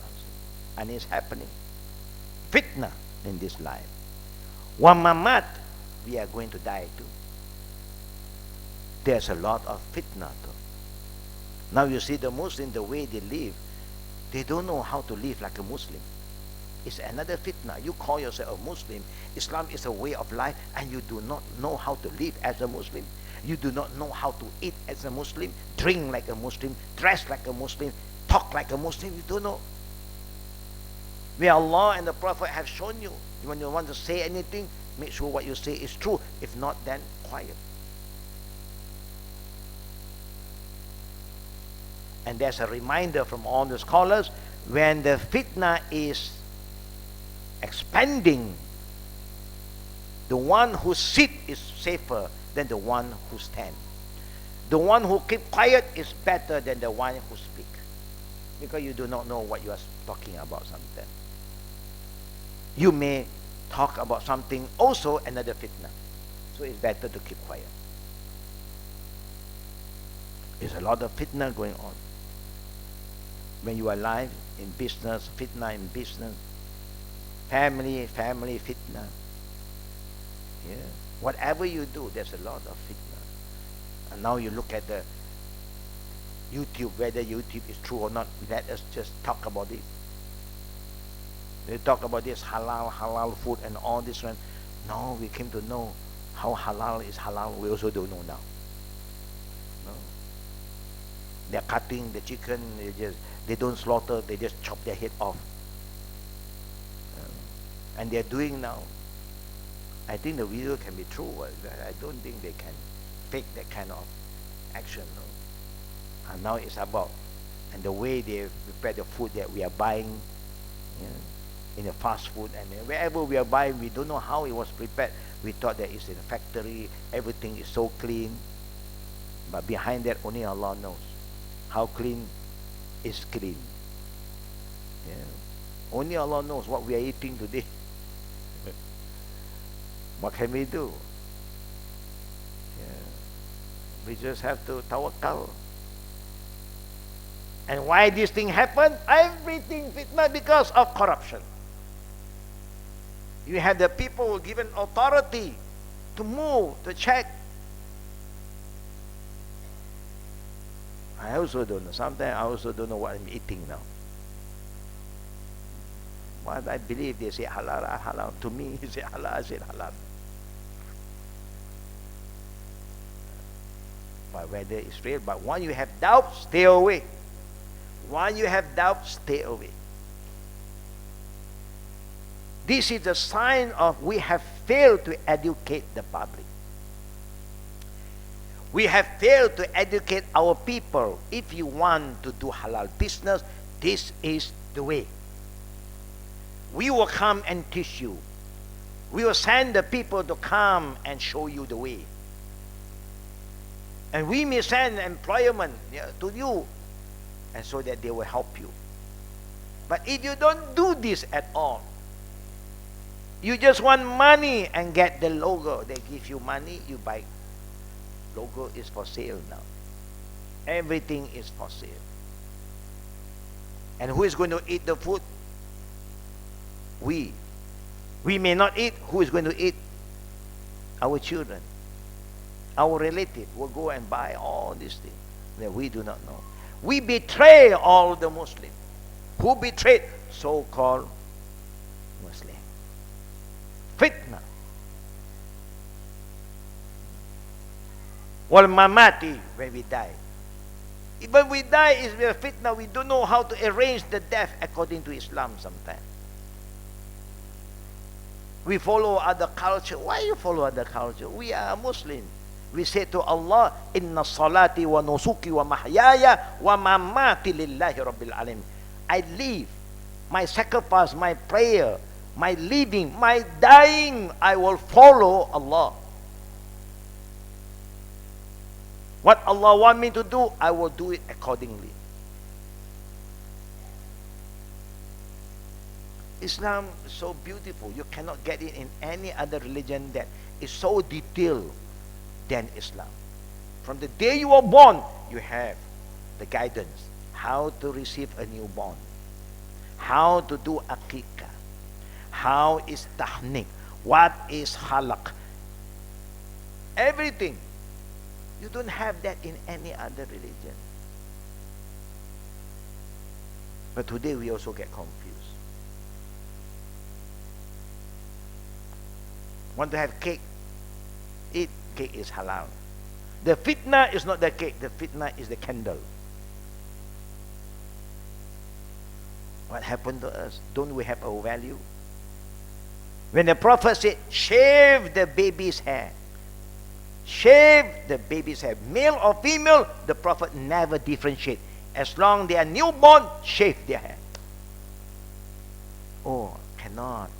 [SPEAKER 1] And it's happening. Fitna in this life. Wa mamat, we are going to die too. There's a lot of fitna too. Now you see the Muslim, the way they live, they don't know how to live like a Muslim. It's another fitna. You call yourself a Muslim. Islam is a way of life, and you do not know how to live as a Muslim. You do not know how to eat as a Muslim, drink like a Muslim, dress like a Muslim, talk like a Muslim. You don't know. Where Allah and the Prophet have shown you, when you want to say anything, make sure what you say is true. If not, then quiet. And there's a reminder from all the scholars, when the fitna is expanding. The one who sit is safer than the one who stand. The one who keep quiet is better than the one who speak, because you do not know what you are talking about sometimes. You may talk about something also another fitna. So it's better to keep quiet. There's a lot of fitna going on. When you are alive, in business, fitna in business. Family fitna. Yeah. Whatever you do, there's a lot of fitna. And now you look at the YouTube, whether YouTube is true or not, let us just talk about it. They talk about this halal food and all this one. Now we came to know how halal is halal. We also don't know now. No? They're cutting the chicken, they don't slaughter, they just chop their head off. And they're doing now. I think the video can be true. I don't think they can fake that kind of action. No? And now it's about, and the way they prepare the food that we are buying, in the fast food, and wherever we are buying, we don't know how it was prepared. We thought that it's in a factory, everything is so clean. But behind that, only Allah knows how clean is clean. Yeah. Only Allah knows what we are eating today. What can we do? Yeah. We just have to tawakkal. And why this thing happened? Everything fitna because of corruption. You have the people given authority to move, to check. I also don't know. Sometimes I also don't know what I'm eating now. What I believe they say halal, halal. To me, they say halal, I say halal. But whether it's real, but when you have doubt, stay away. When you have doubt, stay away. This is a sign of we have failed to educate the public. We have failed to educate our people. If you want to do halal business, this is the way. We will come and teach you. We will send the people to come and show you the way. And we may send employment to you, and so that they will help you. But if you don't do this at all, you just want money and get the logo. They give you money, you buy. Logo is for sale now. Everything is for sale. And who is going to eat the food? We. We may not eat. Who is going to eat? Our children. Our relative will go and buy all these things that we do not know. We betray all the Muslims. Who betrayed? So-called Muslim. Fitna. Wal mamati, when we die. When we die is a fitna. We don't know how to arrange the death according to Islam sometimes. We follow other culture. Why you follow other culture? We are Muslim. We say to Allah, Inna salati wa nusuki wa mahyaya wa mamati lillahi rabbil alamin. I live, my sacrifice, my prayer, my living, my dying, I will follow Allah. What Allah wants me to do, I will do it accordingly. Islam is so beautiful. You cannot get it in any other religion that is so detailed than Islam. From the day you are born, you have the guidance. How to receive a newborn. How to do aqiqah. How is tahniq. What is halaq. Everything. You don't have that in any other religion. But today we also get confused. Want to have cake? Eat. Cake is halal. The fitna is not the cake. The fitna is the candle. What happened to us? Don't we have a value? When the Prophet said, shave the baby's hair. Shave the baby's hair. Male or female, the Prophet never differentiate. As long they are newborn, shave their hair. Oh, cannot.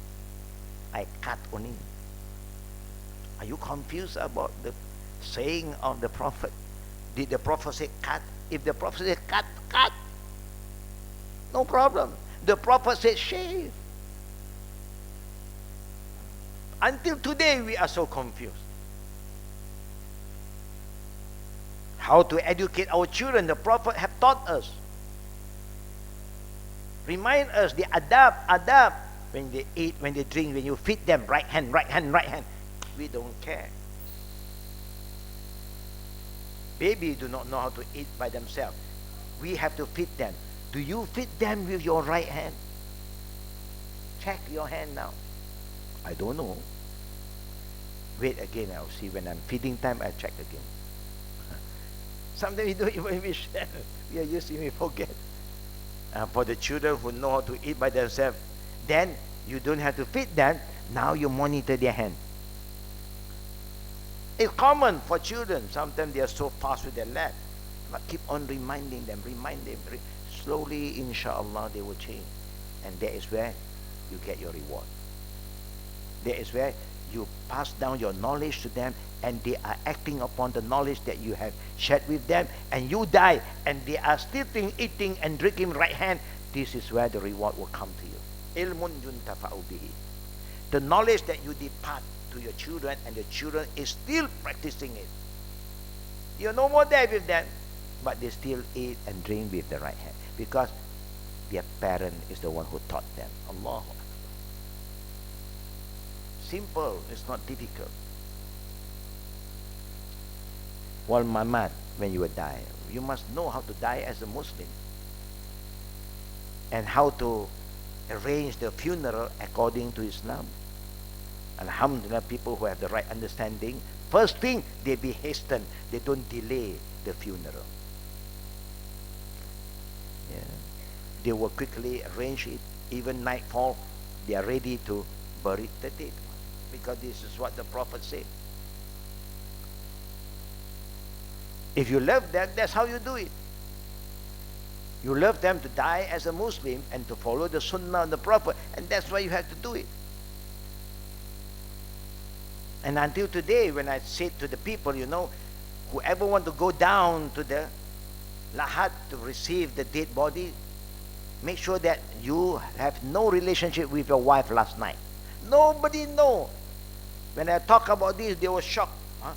[SPEAKER 1] I cut only. Are you confused about the saying of the Prophet? Did the Prophet say cut? If the Prophet said cut, cut. No problem. The Prophet said shave. Until today we are so confused. How to educate our children, the Prophet have taught us. Remind us the adab. When they eat, when they drink, when you feed them, right hand, right hand, right hand. We don't care. Babies do not know how to eat by themselves. We have to feed them. Do you feed them with your right hand? Check your hand now. I don't know. Wait again, I'll see. When I'm feeding time, I'll check again. Sometimes we don't even wish. We are used to forget. For the children who know how to eat by themselves, then you don't have to feed them. Now you monitor their hand. It's common for children. Sometimes they are so fast with their left. But keep on reminding them, slowly, inshallah, they will change. And that is where you get your reward. That is where you pass down your knowledge to them, and they are acting upon the knowledge that you have shared with them, and you die, and they are still eating and drinking right hand. This is where the reward will come to you. Ilmun yuntafa'u bihi. The knowledge that you depart to your children, and the children is still practicing it. You're no more there with them, but they still eat and drink with the right hand, because their parent is the one who taught them. Allah. Simple, it's not difficult. Well, Mamat, when you will die, you must know how to die as a Muslim, and how to arrange the funeral according to Islam. Alhamdulillah, people who have the right understanding, first thing, they be hastened. They don't delay the funeral. Yeah. They will quickly arrange it. Even nightfall, they are ready to bury the dead, because this is what the Prophet said. If you love them, that's how you do it. You love them to die as a Muslim and to follow the Sunnah of the Prophet, and that's why you have to do it. And until today, when I say to the people, whoever want to go down to the Lahad to receive the dead body, make sure that you have no relationship with your wife last night. Nobody know. When I talk about this, they were shocked. Huh?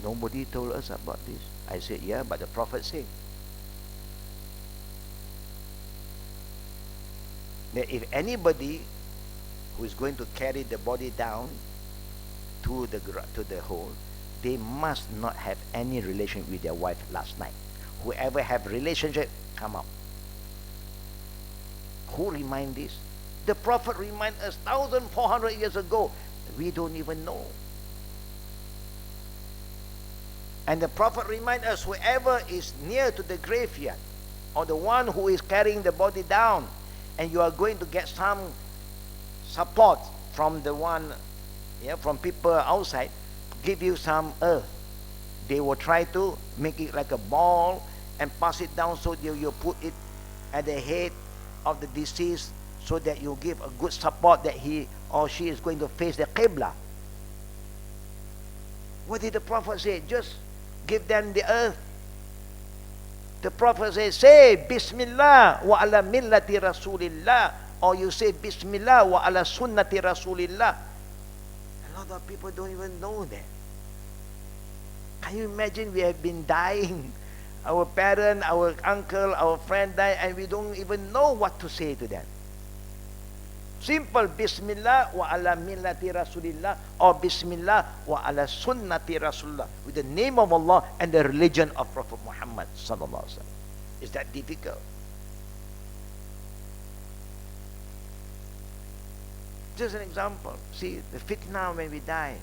[SPEAKER 1] Nobody told us about this. I said, yeah, but the Prophet said that if anybody who is going to carry the body down to the hole, they must not have any relation with their wife last night. Whoever have relationship, come out. Who remind this? The Prophet remind us 1,400 years ago. We don't even know. And the Prophet remind us, whoever is near to the graveyard, or the one who is carrying the body down, and you are going to get some support from the one, from people outside, give you some earth. They will try to make it like a ball and pass it down, so you put it at the head of the deceased, so that you give a good support that he or she is going to face the Qibla. What did the Prophet say? Just give them the earth. The Prophet says, say Bismillah wa ala millati Rasulillah, or you say Bismillah wa ala sunnati Rasulillah. A lot of people don't even know that. Can you imagine? We have been dying. Our parent, our uncle, our friend died, and we don't even know what to say to them. Simple, Bismillah wa ala millati Rasulillah, or Bismillah wa ala sunnati Rasulullah, with the name of Allah and the religion of Prophet Muhammad sallallahu alaihi wasallam. Is that difficult? Just an example. See, the fitna when we die,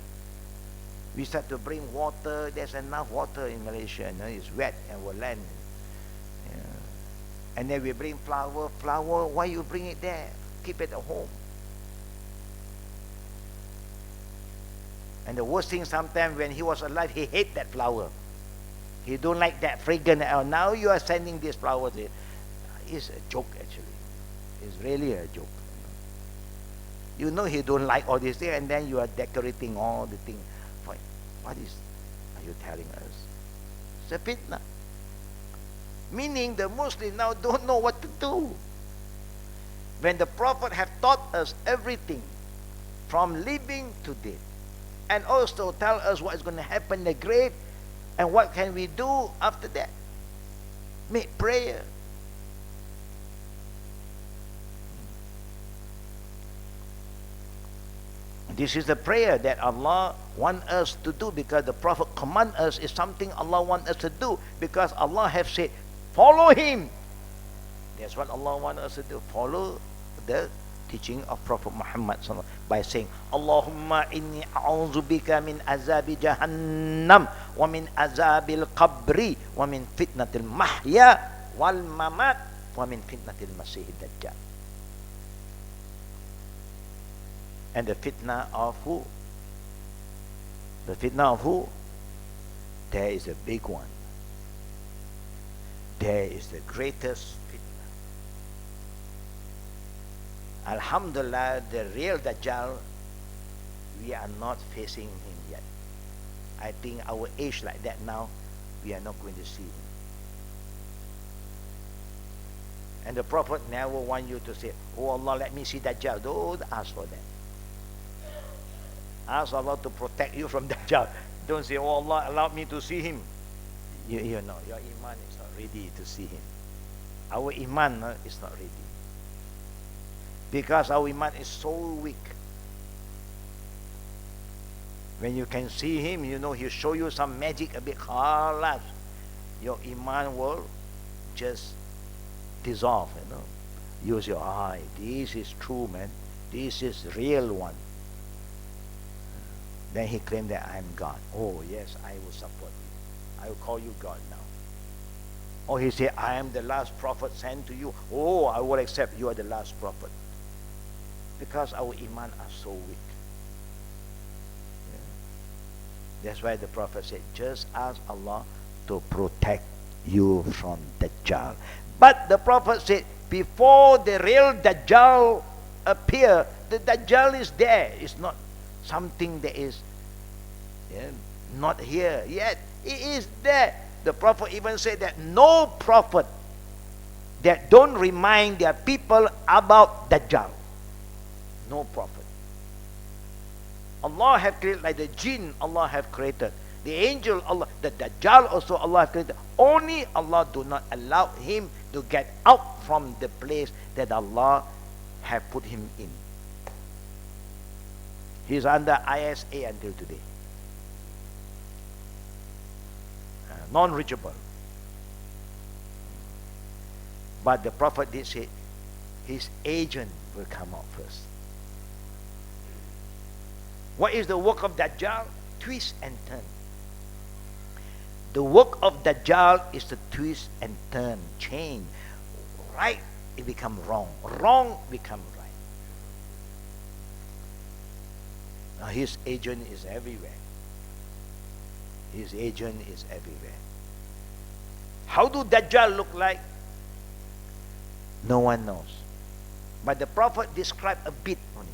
[SPEAKER 1] we start to bring water. There's enough water in Malaysia. It's wet and we'll land. Yeah. And then we bring flour. Flour, why you bring it there? Keep it at home. And the worst thing, sometimes when he was alive, he hate that flower. He don't like that fragrance. Now you are sending this flower to it. It's a joke, actually. It's really a joke. You know he don't like all these things, and then you are decorating all the things. What are you telling us? It's a fitna. Meaning the Muslims now don't know what to do. When the Prophet have taught us everything from living to death, and also tell us what is going to happen in the grave, and what can we do after that. Make prayer. This is the prayer that Allah wants us to do, because the Prophet command us is something Allah wants us to do, because Allah have said, follow him. That's what Allah wants us to do. Follow the teaching of Prophet Muhammad by saying, Allahumma inni a'udzubika min azabi jahannam wa min azabil qabri wa min fitnatil mahya wal mamat wa min fitnatil masih dajjal. And the fitna of who? The fitna of who? There is a big one. There is the greatest fitna. Alhamdulillah, the real Dajjal, we are not facing him yet. I think our age like that now, we are not going to see him. And the Prophet never want you to say, oh Allah, let me see Dajjal. Don't ask for that. Ask Allah to protect you from Dajjal. Don't say, oh Allah, allow me to see him. You know, your iman is not ready to see him. Our iman is not ready. Because our iman is so weak. When you can see him, you know, he'll show you some magic a bit. Khalas. Your iman will just dissolve, you know. You say, this is true, man. This is real one. Then he claimed that I am God. Oh, yes, I will support you. I will call you God now. Or he said, I am the last prophet sent to you. Oh, I will accept you are the last prophet. Because our iman are so weak. Yeah. That's why the Prophet said, just ask Allah to protect you from Dajjal. But the Prophet said, before the real Dajjal appear, the Dajjal is there. It's not something that is not here yet. It is there. The Prophet even said that no prophet that don't remind their people about Dajjal. No prophet. Allah have created, like the jinn Allah have created, the angel Allah, the Dajjal also Allah have created. Only Allah do not allow him to get out from the place that Allah have put him in. He is under ISA until today. Non-reachable. But the Prophet did say his agent will come out first. What is the work of Dajjal? Twist and turn. The work of Dajjal is to twist and turn, change. Right, it become wrong. Wrong become right. Now his agent is everywhere. His agent is everywhere. How do Dajjal look like? No one knows. But the Prophet described a bit only.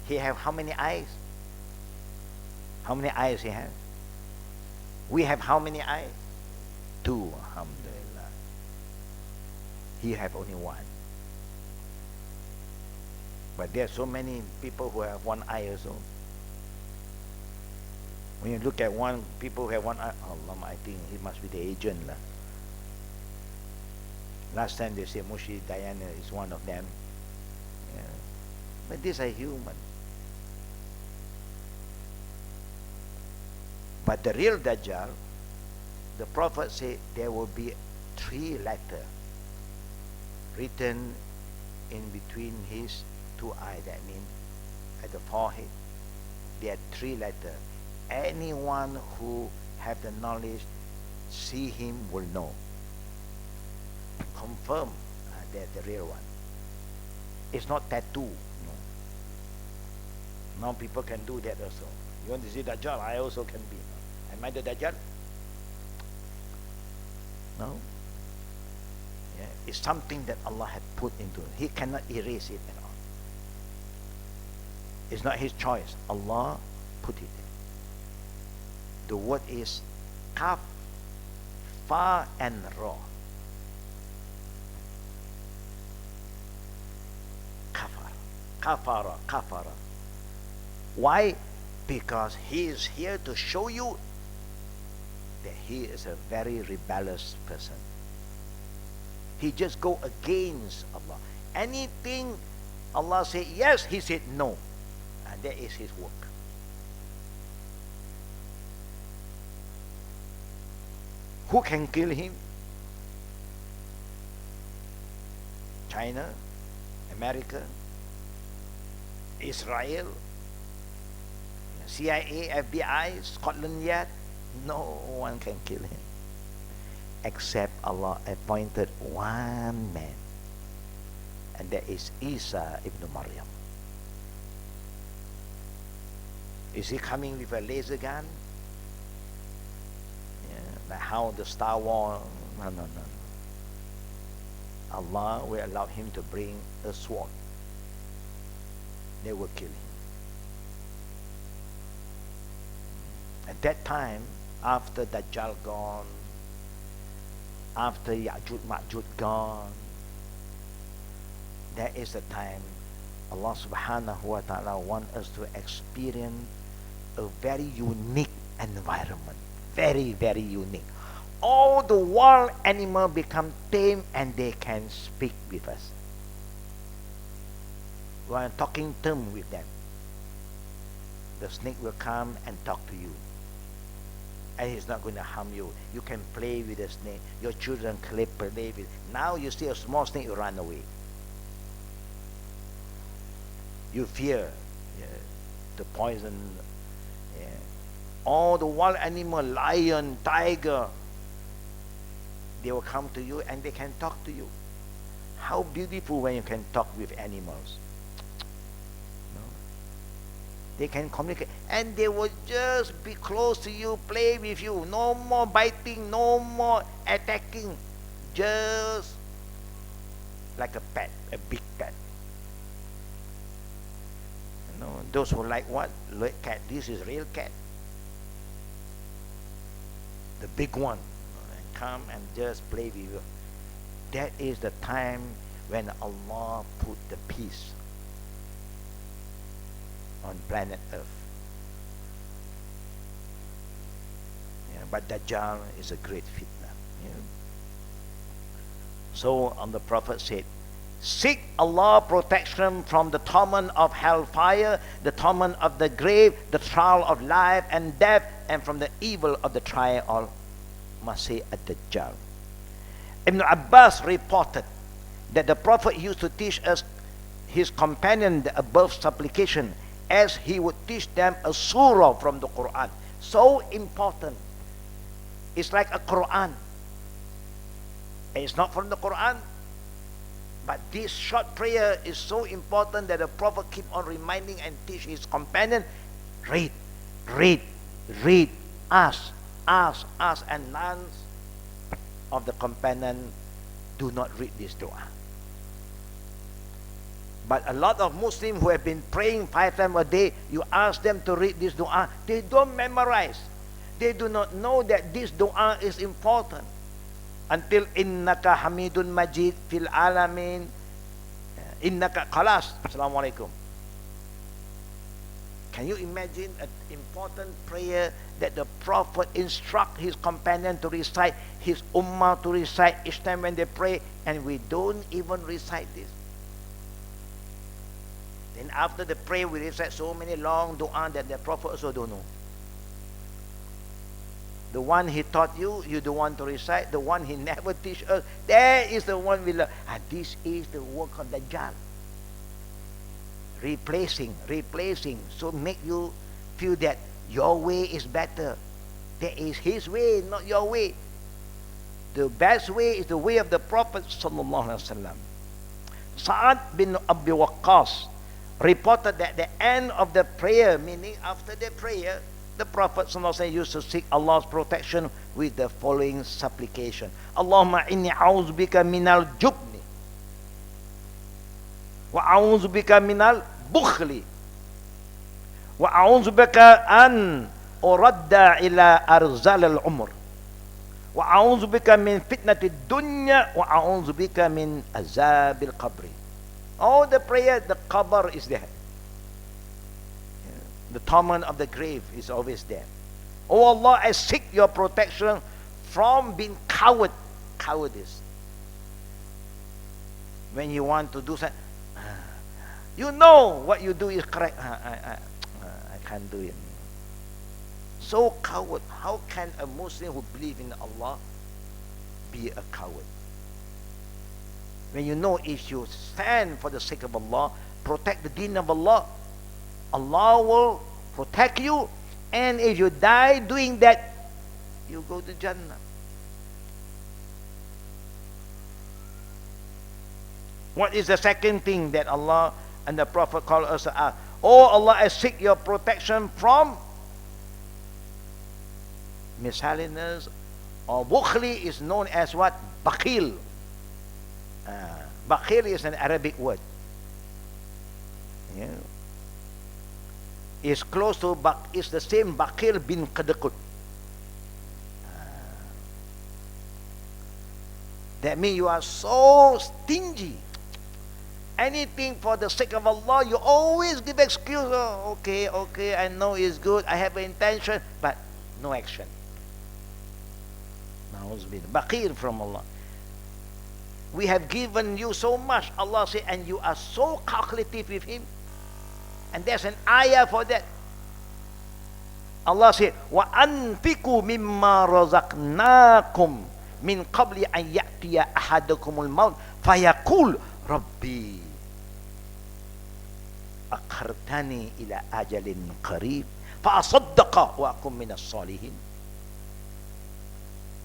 [SPEAKER 1] He have how many eyes? How many eyes he has? We have how many eyes? 2, alhamdulillah. He have only 1. But there are so many people who have 1 eye also. When you look at people who have 1 eye, Allah, I think he must be the agent. Last time they say Mushi Diana is one of them. Yeah. But these are human. But the real Dajjal, the Prophet said there will be 3 letters written in between his 2 eyes. That means at the forehead, there are 3 letters. Anyone who have the knowledge, see him will know. Confirm that the real one. It's not tattoo. No. Now people can do that also. You want to see Dajjal? I also can be. Am I the Dajjal? No. Yeah. It's something that Allah had put into it. He cannot erase it at all. It's not his choice. Allah put it. The word is kaf, fa, and ra. Kafara. Why? Because he is here to show you that he is a very rebellious person. He just go against Allah. Anything Allah said yes, he said no. And that is his work. Who can kill him? China, America, Israel, CIA, FBI, Scotland Yard. No one can kill him. Except Allah appointed one man. And that is Isa ibn Maryam. Is he coming with a laser gun? Like how the Star Wars? No. Allah will allow him to bring a sword. They will kill him. At that time, after Dajjal gone, after Ya'juj Ma'juj gone, that is the time Allah subhanahu wa ta'ala wants us to experience a very unique environment. Very, very unique. All the wild animals become tame and they can speak with us. We are talking term with them. The snake will come and talk to you. And he's not going to harm you. You can play with the snake. Your children play with it. Now you see a small snake, you run away. You fear the poison. All the wild animal, lion, tiger, they will come to you and they can talk to you. How beautiful when you can talk with animals. No? They can communicate and they will just be close to you, play with you. No more biting, no more attacking. Just like a pet, a big pet. You know, those who like what? Like cat. This is real cat. The big one, and come and just play with you. That is the time when Allah put the peace on planet Earth. But Dajjal is a great fitna. So the Prophet said, seek Allah protection from the torment of hellfire, the torment of the grave, the trial of life and death, and from the evil of the trial of Masih ad-Dajjal. Ibn Abbas reported that the Prophet used to teach us his companion the above supplication as he would teach them a surah from the Quran. So important. It's like a Quran. It's not from the Quran, but this short prayer is so important that the Prophet keep on reminding and teach his companion, read, ask, and none of the companion do not read this dua. But a lot of Muslims who have been praying 5 times a day, you ask them to read this dua, they don't memorize. They do not know that this dua is important. Until innaka hamidun majid fil alamin, innaka khalas. Assalamualaikum. Can you imagine an important prayer that the Prophet instruct his companion to recite, his ummah to recite each time when they pray, and we don't even recite this? Then after the prayer, we recite so many long dua that the Prophet also don't know. The one he taught you, you don't want to recite. The one he never teach us, that is the one we love. And this is the work of Dajjal. Replacing. So make you feel that your way is better. That is his way, not your way. The best way is the way of the Prophet sallallahu alaihi wasallam. Sa'ad bin Abi Waqqas reported that the end of the prayer, meaning after the prayer, the Prophet sallallahu alaihi wasallam used to seek Allah's protection with the following supplication: Allahumma inni a'udzubika minal jubni wa a'udzubika minal bukhli وأعوذ بك أن أرد إلى أرذل العمر وأعوذ بك من فتنة الدنيا وأعوذ بك من عذاب القبر. All the prayer, the qabr is there. The torment of the grave is always there. Oh Allah, I seek your protection from being cowardice. When you want to do something, you know what you do is correct. I can't do it. So coward. How can a Muslim who believes in Allah be a coward? When you know if you stand for the sake of Allah, protect the deen of Allah, Allah will protect you. And if you die doing that, you go to Jannah. What is the second thing that Allah and the Prophet call us to ask? Oh Allah, I seek your protection from miscellaneous, or bukhli is known as what? Bakhil. Bakhil is an Arabic word. Yeah. It's close to it's the same Bakhil bin Qadqut. That means you are so stingy. Anything for the sake of Allah, you always give excuse. Oh, okay, I know it's good, I have an intention, but no action. Bakhil from Allah. We have given you so much, Allah said, and you are so calculative with Him. And there's an ayah for that. Allah said, وَأَنْفِقُوا مِمَّا رَزَقْنَاكُمْ مِنْ قَبْلِ أَنْ يَأْتِيَ أَحَدَكُمُ الْمَوْتِ فَيَقُولُ رَبِّي أَخَّرْتَنِي إِلَى أَجَلٍ قَرِيبٍ فَأَصَدَّقَ وَأَكُنْ مِنَ الصَّالِحِينَ.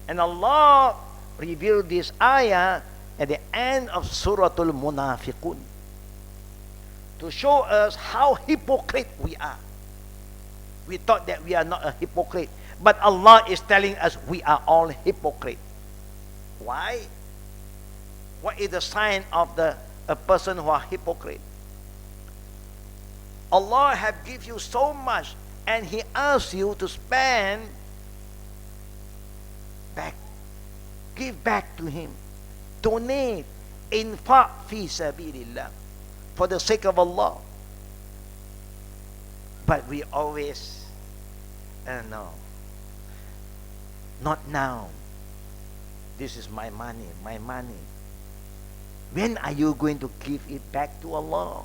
[SPEAKER 1] And Allah revealed this ayah at the end of Surah Al-Munafiqun to show us how hypocrite we are. We thought that we are not a hypocrite, but Allah is telling us we are all hypocrite. Why? What is the sign of a person who are hypocrite? Allah have give you so much, and He asks you to spend back, give back to Him, donate, infaq fi sabilillah, for the sake of Allah. But we always, no, not now. This is my money, my money. When are you going to give it back to Allah?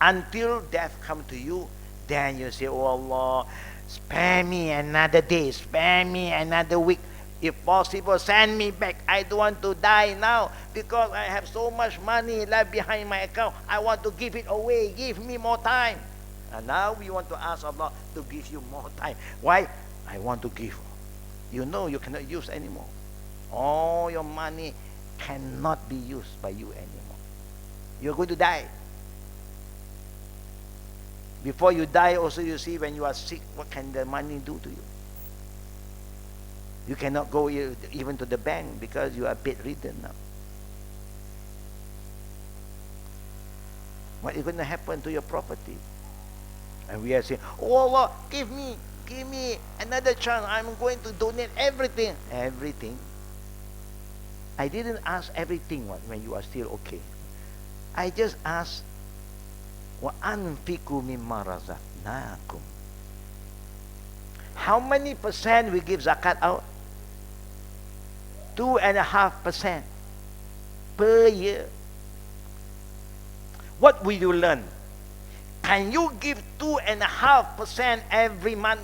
[SPEAKER 1] Until death comes to you, then you say, oh Allah, spare me another day, spare me another week. If possible, send me back. I don't want to die now because I have so much money left behind my account. I want to give it away. Give me more time. And now we want to ask Allah to give you more time. Why? I want to give. You know you cannot use anymore. All your money cannot be used by you anymore. You're going to die. Before you die, also you see when you are sick, what can the money do to you? You cannot go even to the bank because you are bedridden now. What is going to happen to your property? And we are saying, oh Allah, give me another chance. I'm going to donate everything. Everything. I didn't ask everything when you are still okay. I just asked, وَأَنْفِقُوا مِمَّا رَزَقْنَاكُمْ. How many percent we give zakat out? 2.5% per year. What will you learn? Can you give 2.5% every month?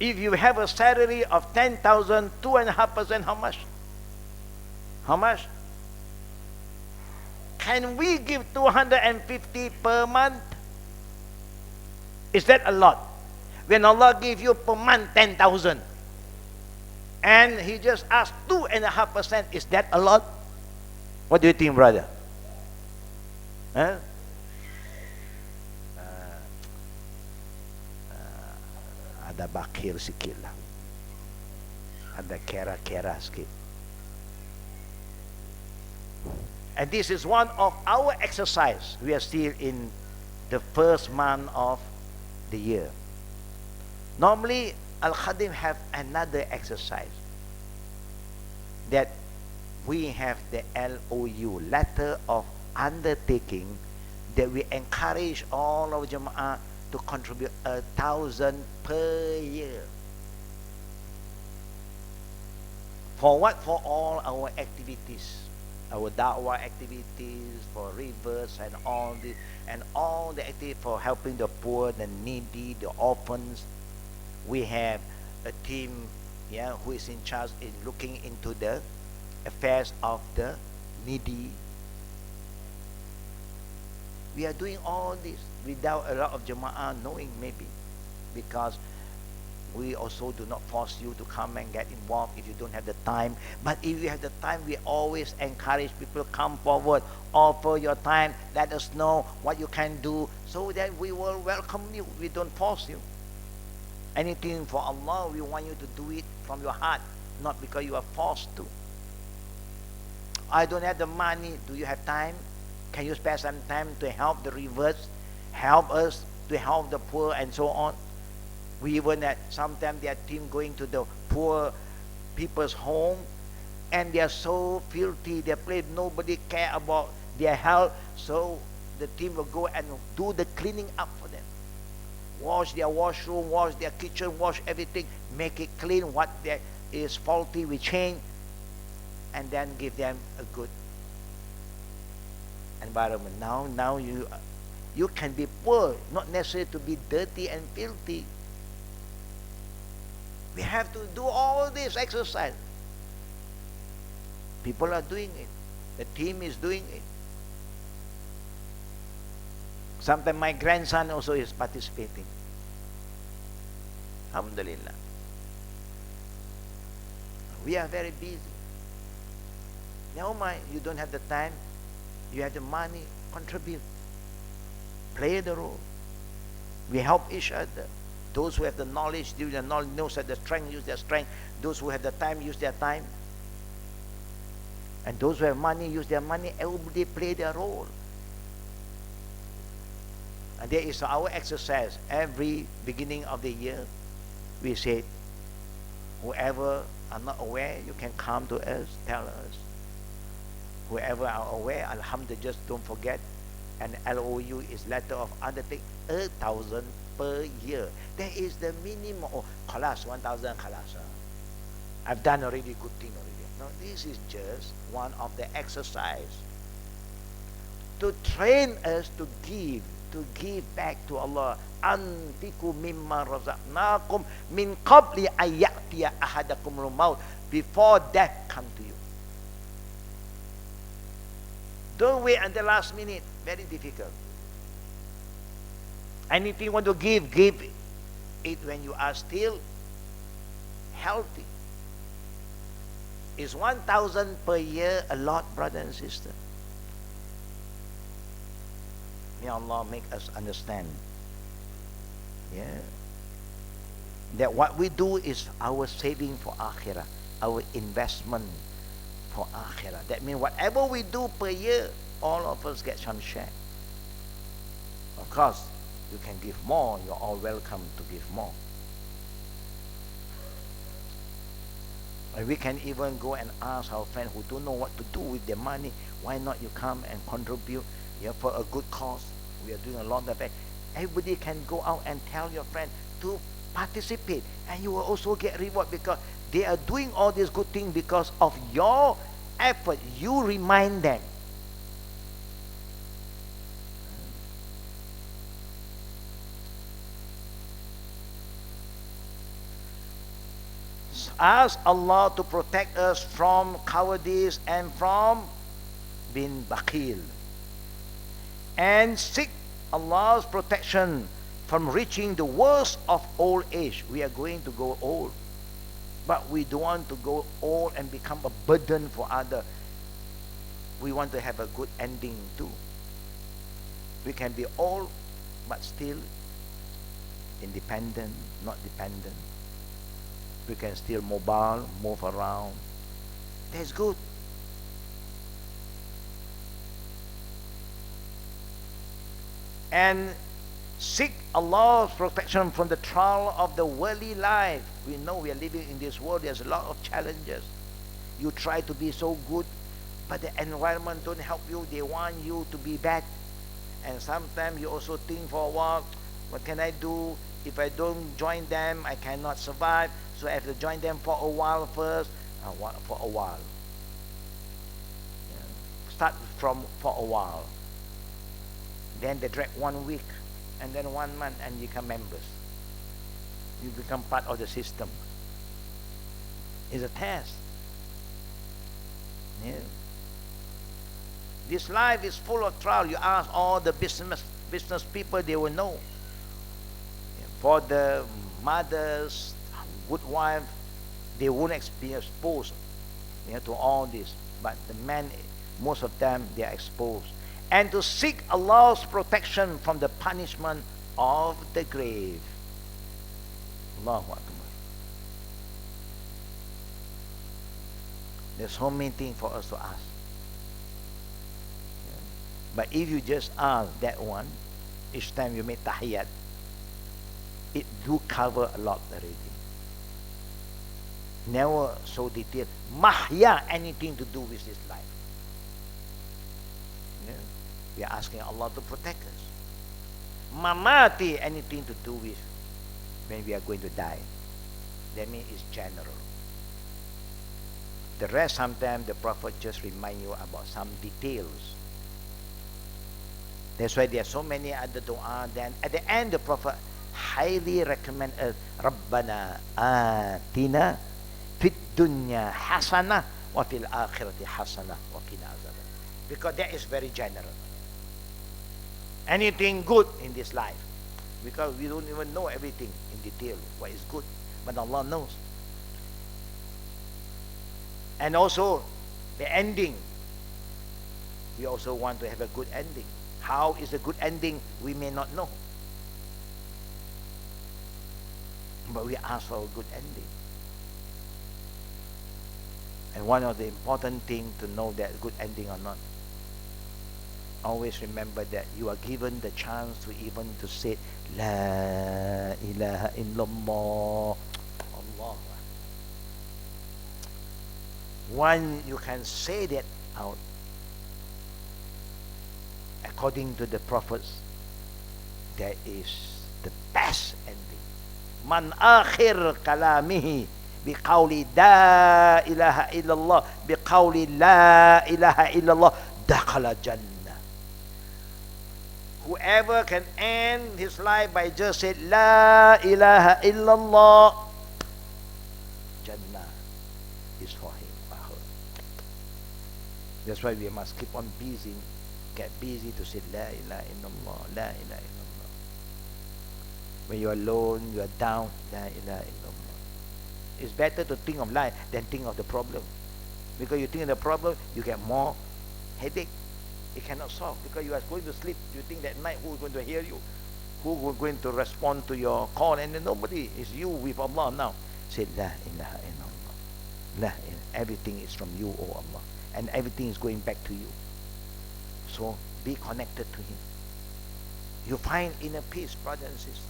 [SPEAKER 1] If you have a salary of 10,000, 2.5%, how much? How much? Can we give 250 per month? Is that a lot? When Allah give you per month 10,000 and He just asked 2.5%, is that a lot? What do you think, brother? Huh? Ada bakir sikit lah. Ada kera-kera sikit. And this is one of our exercise. We are still in the first month of the year. Normally, Al-Khadim have another exercise that we have the LOU, letter of undertaking, that we encourage all of Jama'ah to contribute 1,000 per year. For what? For all our activities, our da'wah activities, for rivers and all the activities for helping the poor, the needy, the orphans. We have a team, who is in charge in looking into the affairs of the needy. We are doing all this without a lot of Jama'ah knowing, maybe, because we also do not force you to come and get involved if you don't have the time. But if you have the time, we always encourage people to come forward, offer your time, let us know what you can do, so that we will welcome you. We don't force you. Anything for Allah, we want you to do it from your heart, not because you are forced to. I don't have the money. Do you have time? Can you spare some time to help the rivers, help us to help the poor, and so on? We even had sometimes their team going to the poor people's home, and they are so filthy, their place, nobody care about their health, so the team will go and do the cleaning up for them. Wash their washroom, wash their kitchen, wash everything, make it clean. What there is faulty, we change, and then give them a good environment. Now you can be poor, not necessarily to be dirty and filthy. We have to do all this exercise. People are doing it. The team is doing it. Sometimes my grandson also is participating. Alhamdulillah. We are very busy. Never mind, you don't have the time. You have the money, contribute. Play the role. We help each other. Those who have the knowledge, use their knowledge. Those who have the strength, use their strength. Those who have the time, use their time. And those who have money, use their money. Everybody play their role. And there is our exercise. Every beginning of the year, we say, whoever are not aware, you can come to us, tell us. Whoever are aware, alhamdulillah, just don't forget. And LOU is letter of undertaking, 1,000 per year. That is the minimum. Oh, khalas, 1,000 khalas. I've done already good thing already. No, this is just one of the exercise to train us to give back to Allah. Anfiku mimma razaqnakum min qabli ayyatiya ahadakumul maut, before death come to you. Don't wait until last minute. Very difficult. Anything you want to give it when you are still healthy. Is 1,000 per year a lot, brother and sister? May Allah make us understand. That what we do is our saving for akhirah, our investment for akhirah. That means whatever we do per year, all of us get some share. Of course, you can give more. You're all welcome to give more. And we can even go and ask our friends who don't know what to do with their money, why not you come and contribute for a good cause. We are doing a lot of that. Everybody can go out and tell your friend to participate, and you will also get reward, because they are doing all these good things because of your effort. You remind them. Ask Allah to protect us from cowardice and from being bakhil, and seek Allah's protection from reaching the worst of old age. We are going to go old, but we don't want to go old and become a burden for others. We want to have a good ending too. We can be old but still independent, not dependent. We can still move around. That's good. and seek Allah's protection from the trial of the worldly life. We know we are living in this world, there's a lot of challenges. You try to be so good, but the environment don't help you. They want you to be bad. And sometimes you also think for a while, what can I do? If I don't join them, I cannot survive. So I have to join them for a while first. For a while. Yeah. Start from for a while. Then they drag 1 week, and then 1 month, and you become members. You become part of the system. It's a test. Yeah. This life is full of trial. You ask all the business people, they will know. Yeah. For the mothers, good wife, they won't be exposed, to all this. But the men, most of them, they are exposed. And to seek Allah's protection from the punishment of the grave. Allahu Akbar. There's so many things for us to ask. Yeah. But if you just ask that one, each time you make tahiyat, it do cover a lot already. Never so detailed. Mahya, anything to do with this life. Yeah. We are asking Allah to protect us. Mamati, anything to do with when we are going to die. That means it's general. The rest, sometimes the Prophet just remind you about some details. That's why there are so many other dua. Then at the end, the Prophet highly recommend us, Rabbana atina fit dunya hasana wa fil akhirati hasana wa qina azaban. Because that is very general. Anything good in this life. Because we don't even know everything in detail, what is good. But Allah knows. And also, the ending. We also want to have a good ending. How is a good ending? We may not know. But we ask for a good ending. And one of the important things to know that good ending or not, always remember that you are given the chance to even to say La ilaha illallah. Allah. When you can say that out, according to the prophets, that is the best ending. Man akhir kalamihi biqawli la ilaha illallah biqawli la ilaha illallah dakhala jannah. Whoever can end his life by just saying La ilaha illallah, Jannah is for him. That's why we must keep on get busy to say La ilaha illallah, La ilaha illallah. When you are alone, you are down, La ilaha illallah. It's better to think of life than think of the problem. Because you think of the problem, you get more headache. It cannot solve because you are going to sleep. You think that night who is going to hear you? Who is going to respond to your call? And then nobody. It's you with Allah now. Say La ilaha illallah. La ilaha. Everything is from you, O Allah. And everything is going back to you. So be connected to Him. You find inner peace, brothers and sisters.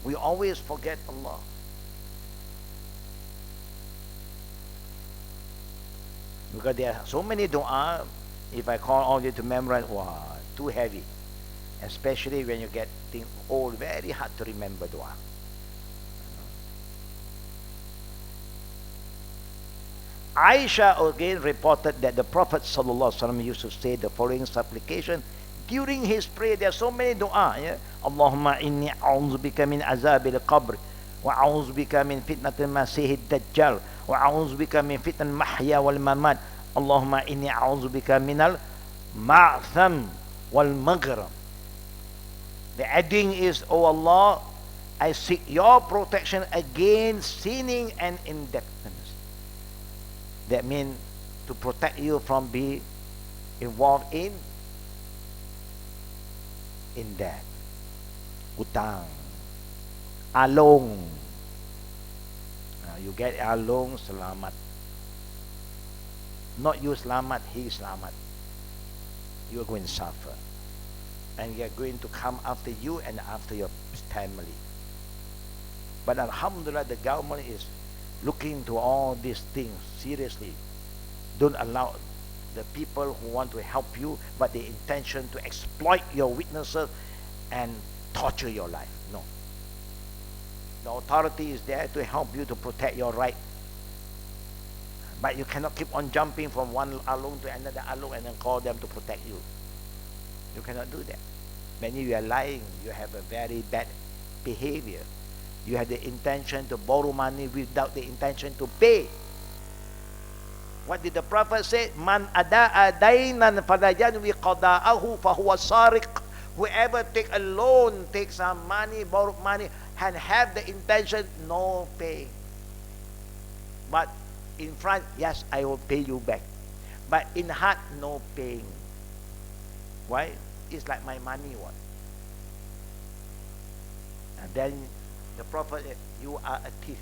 [SPEAKER 1] We always forget Allah. Because there are so many dua, if I call all you to memorize, wow, too heavy. Especially when you get things old, very hard to remember dua. Aisha again reported that the Prophet ﷺ used to say the following supplication during his prayer. There are so many dua. Yeah? Allahumma inni a'udzubika min azabil qabr wa a'udzubika min fitnatil masihid dajjal wa a'udzubika min fitnal mahya wal mamat. Allahumma inni a'udzubika minal ma'tham wal maghram. The adding is, O Allah, I seek your protection against sinning and indebtedness. That means to protect you from being involved in debt, utang, along. You get along, selamat. Not you selamat, he selamat. You are going to suffer. and they are going to come after you and after your family. But alhamdulillah, the government is looking into all these things seriously. Don't allow the people who want to help you, but the intention to exploit your witnesses and torture your life. No. The authority is there to help you to protect your right. But you cannot keep on jumping from one alung to another alung and then call them to protect you. You cannot do that. When you are lying, you have a very bad behavior. You have the intention to borrow money without the intention to pay. What did the Prophet say? Man ada'a daynan falayanwi qada'ahu fahuwa sariq. Whoever take a loan, take some money, borrow money, and have the intention, no pay. But in front, yes, I will pay you back. But in heart, no paying. Why? It's like my money, what? And then the Prophet said, you are a thief.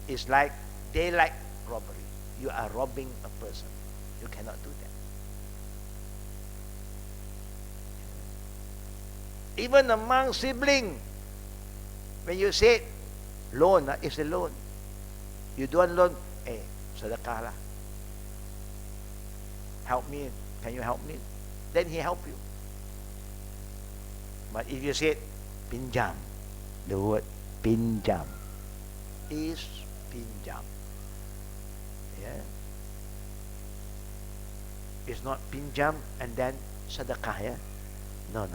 [SPEAKER 1] It's like daylight robbery. You are robbing a person. You cannot do that. Even among siblings, when you say loan, it's a loan. You don't loan, sadaqah lah. Help me. Can you help me? Then he help you. But if you say pinjam, the word pinjam is pinjam. Yeah. It's not pinjam and then sadaqah, yeah? No.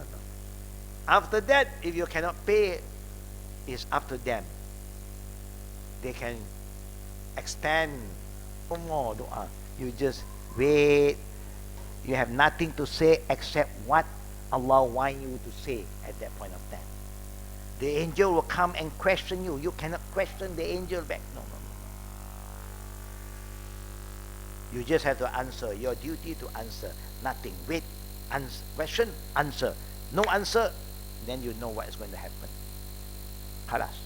[SPEAKER 1] After that, if you cannot pay, it's up to them. They can extend more dua. You just wait. You have nothing to say except what Allah wants you to say at that point of time. The angel will come and question you. You cannot question the angel back. No. You just have to answer. Your duty to answer. Nothing. Wait. Answer. Question. Answer. No answer. Then you know what is going to happen. Khalas.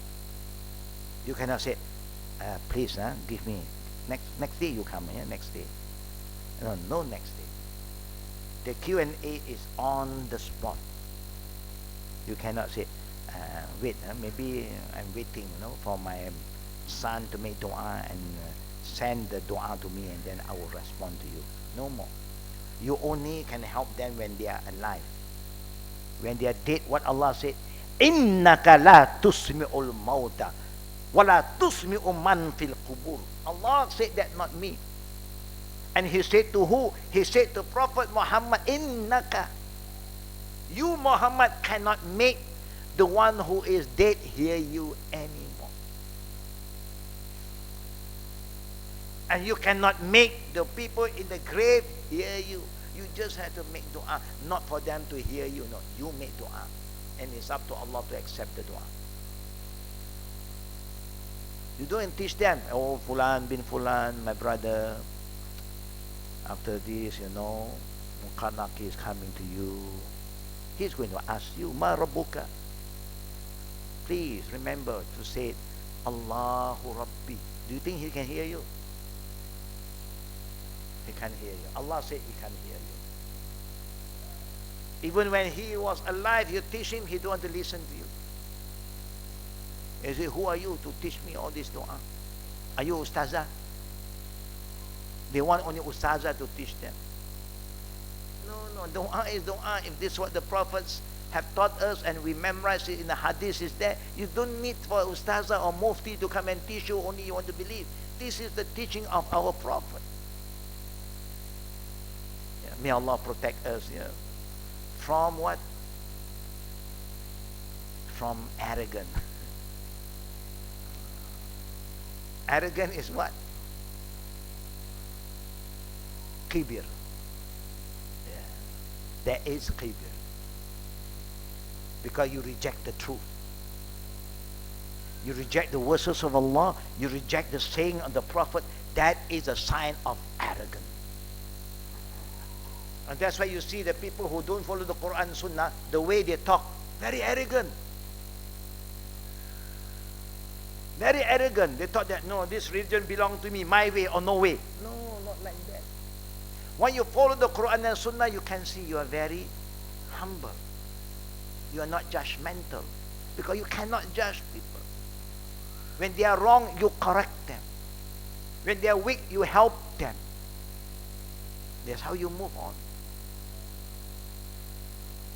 [SPEAKER 1] You cannot say, please, give me. Next day you come here. Next day. No next day. The Q&A is on the spot. You cannot say, wait, maybe I'm waiting, for my son to make dua and send the dua to me and then I will respond to you. No more. You only can help them when they are alive. When they are dead, what Allah said, innaka la tusmi'ul mauta wa la tusmi'u man fil qubur. Allah said that, not me. And he said to who? He said to Prophet Muhammad, innaka, you Muhammad cannot make the one who is dead hear you anymore. And you cannot make the people in the grave hear you. You just have to make dua, not for them to hear you. No, you make dua. And it's up to Allah to accept the dua. You don't teach them, oh, Fulan bin Fulan, my brother, after this, Muqanaki is coming to you. He's going to ask you, Ma Rabbuka. Please remember to say, Allahu Rabbi. Do you think he can hear you? He can't hear you. Allah said he can't hear you. Even when he was alive, you teach him, he don't want to listen to you. He said, who are you to teach me all this dua? Are you ustazah? They want only ustazah to teach them. No, dua is dua. If this is what the prophets have taught us and we memorize it in the hadith is there, you don't need for ustazah or mufti to come and teach you, only you want to believe. This is the teaching of our prophet. May Allah protect us from what? From arrogance. Arrogant is what? Kibir. There is kibir. Because you reject the truth. You reject the verses of Allah. You reject the saying of the Prophet. That is a sign of arrogance. And that's why you see the people who don't follow the Quran and Sunnah, the way they talk, very arrogant. Very arrogant. They thought that, no, this religion belongs to me, my way or no way. No, not like that. When you follow the Quran and Sunnah, you can see you are very humble. You are not judgmental, because you cannot judge people. When they are wrong, you correct them. When they are weak, you help them. That's how you move on.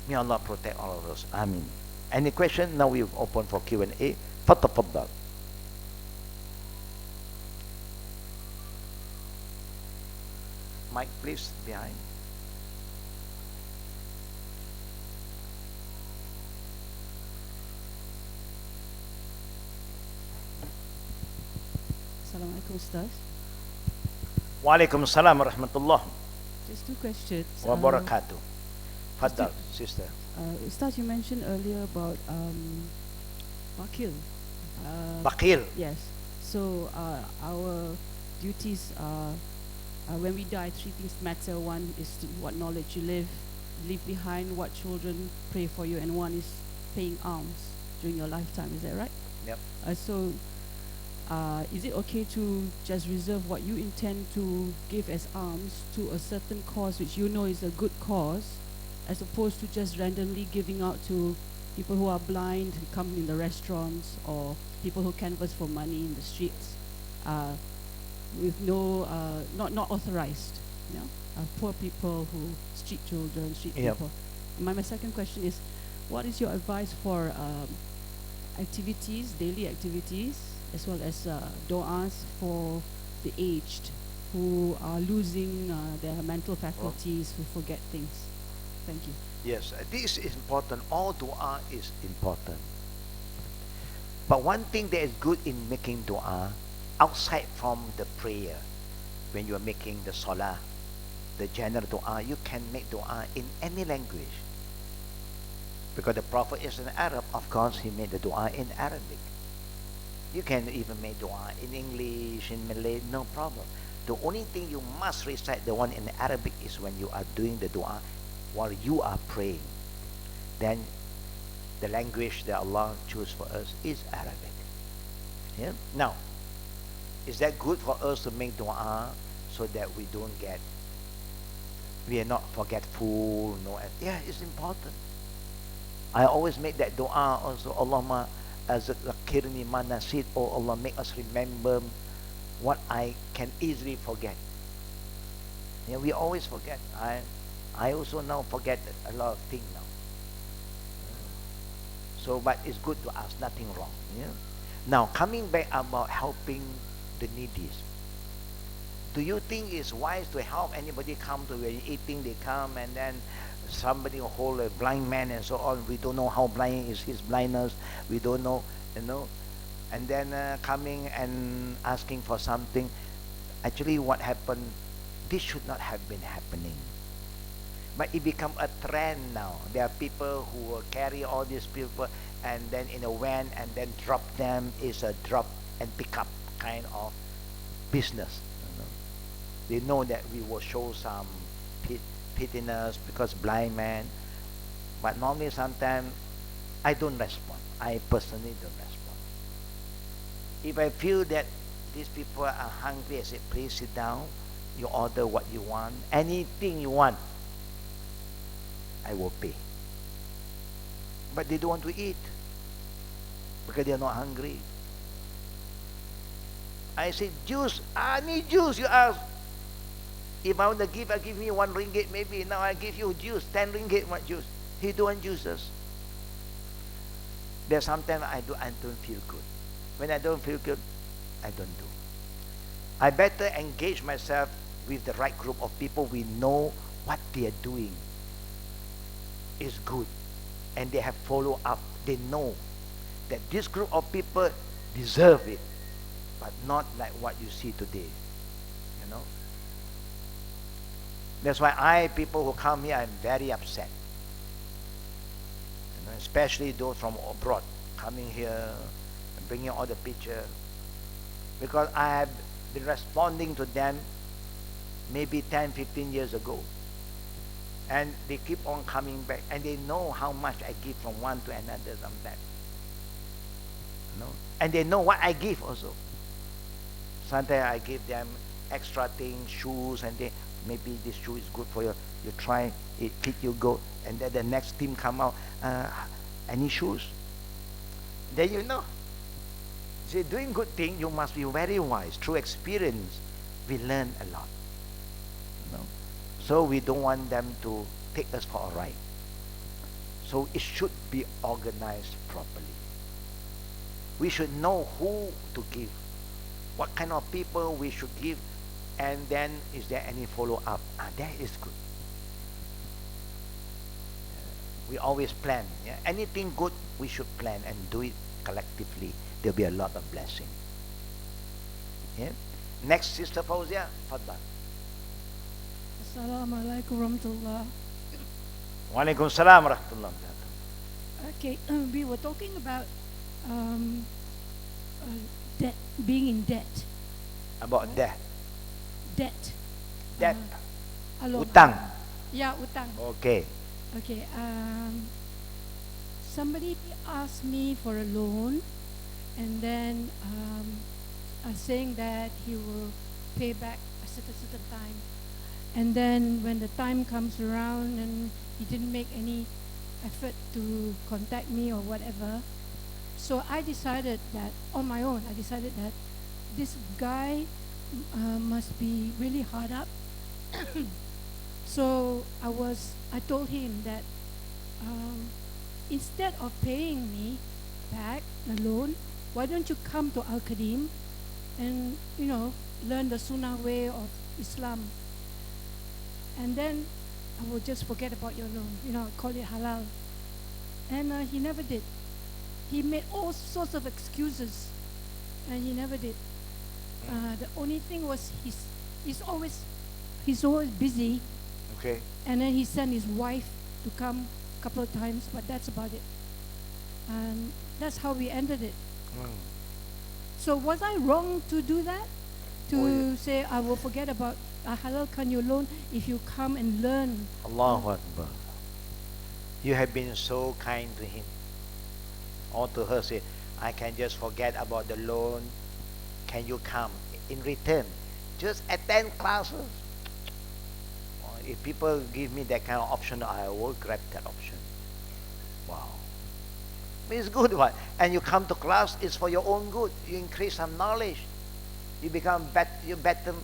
[SPEAKER 1] May Allah protect all of us. Ameen. Any question? Now we've open for Q&A. Fatafaddal. Mike, please, behind.
[SPEAKER 2] Assalamualaikum, Ustaz.
[SPEAKER 1] Waalaikumsalam warahmatullah
[SPEAKER 2] Just two questions.
[SPEAKER 1] wabarakatuh. Faddal, sister.
[SPEAKER 2] Ustaz, you mentioned earlier about Bakil.
[SPEAKER 1] Bakil.
[SPEAKER 2] Yes. So our duties are, when we die, three things matter. One is what knowledge you leave behind, what children pray for you, and one is paying alms during your lifetime. Is that right?
[SPEAKER 1] Yep.
[SPEAKER 2] So is it okay to just reserve what you intend to give as alms to a certain cause which you know is a good cause, as opposed to just randomly giving out to people who are blind who come in the restaurants, or people who canvass for money in the streets, with no not authorized, you know, poor people, who street children, street
[SPEAKER 1] Yep.
[SPEAKER 2] people. My second question is, what is your advice for activities, daily activities, as well as du'as for the aged who are losing their mental faculties, who forget things? Thank you.
[SPEAKER 1] Yes, this is important. All dua is important. But one thing that is good in making dua, outside from the prayer, when you are making the salah, the general dua, you can make dua in any language. Because the Prophet is an Arab, of course, he made the dua in Arabic. You can even make dua in English, in Malay, no problem. The only thing you must recite the one in Arabic is when you are doing the dua while you are praying. Then the language that Allah chose for us is Arabic. Yeah? Now, is that good for us to make dua so that we are not forgetful? No, yeah, it's important. I always make that dua also. Allahumma zakirni ma nasid. Oh Allah, make us remember what I can easily forget. Yeah, we always forget. I also now forget a lot of things now. So, but it's good to ask, nothing wrong. Yeah? Now, coming back about helping the needy. Do you think it's wise to help anybody come to where you're eating, they come, and then somebody will hold a blind man and so on? We don't know how blind is his blindness. We don't know, you know. And then coming and asking for something. Actually, what happened, this should not have been happening. But it become a trend now. There are people who will carry all these people and then in a van and then drop them. Is a drop and pick up kind of business. You know? They know that we will show some pitiness because blind man. But normally sometimes I don't respond. I personally don't respond. If I feel that these people are hungry, I say, please sit down. You order what you want. Anything you want, I will pay. But they don't want to eat because they are not hungry. I say, juice. I need juice. You ask. If I want to give, I give me 1 ringgit maybe. Now I give you juice, 10 ringgit. What juice? He don't want juices. There's sometimes I don't feel good. When I don't feel good, I don't do. I better engage myself with the right group of people. We know what they are doing is good, and they have follow up. They know that this group of people deserve it, but not like what you see today. You know. That's why people who come here, I'm very upset. You know, especially those from abroad coming here and bringing all the picture, because I have been responding to them maybe 10, 15 years ago. And they keep on coming back, and they know how much I give from one to another sometimes. You know? And they know what I give also. Sometimes I give them extra things, shoes, and they maybe this shoe is good for you. You try it, fit you go, and then the next team come out. Any shoes? Then you know. See, doing good thing, you must be very wise. Through experience, we learn a lot. You know? So we don't want them to take us for a ride. So it should be organized properly. We should know who to give, what kind of people we should give, and then is there any follow-up? That is good. We always plan. Yeah? Anything good, we should plan and do it collectively. There'll be a lot of blessing. Yeah? Next, Sister Fauzia, Fadlan.
[SPEAKER 3] Assalamualaikum warahmatullah.
[SPEAKER 1] Walaikum salam rahmatullah.
[SPEAKER 3] Okay, we were talking about debt, being in debt.
[SPEAKER 1] About debt.
[SPEAKER 3] Debt.
[SPEAKER 1] Debt.
[SPEAKER 3] Utang.
[SPEAKER 1] Utang.
[SPEAKER 3] Yeah, utang.
[SPEAKER 1] Okay.
[SPEAKER 3] Okay. Somebody asked me for a loan, and then saying that he will pay back a certain time. And then when the time comes around and he didn't make any effort to contact me or whatever, so I decided that on my own, this guy must be really hard up. So I told him that instead of paying me back the loan, why don't you come to Al-Qadim and learn the Sunnah way of Islam, and then I will just forget about your loan, call it halal. And he never did. He made all sorts of excuses, and he never did. The only thing was he's always busy.
[SPEAKER 1] Okay.
[SPEAKER 3] And then he sent his wife to come a couple of times, but that's about it. And that's how we ended it. So was I wrong to do that? To say I will forget about halal can you loan if you come and learn?
[SPEAKER 1] Allahu Akbar. You have been so kind to him. Or to her say, I can just forget about the loan. Can you come? In return, just attend classes. If people give me that kind of option, I will grab that option. Wow. It's good one. And you come to class, it's for your own good. You increase some knowledge. You become you better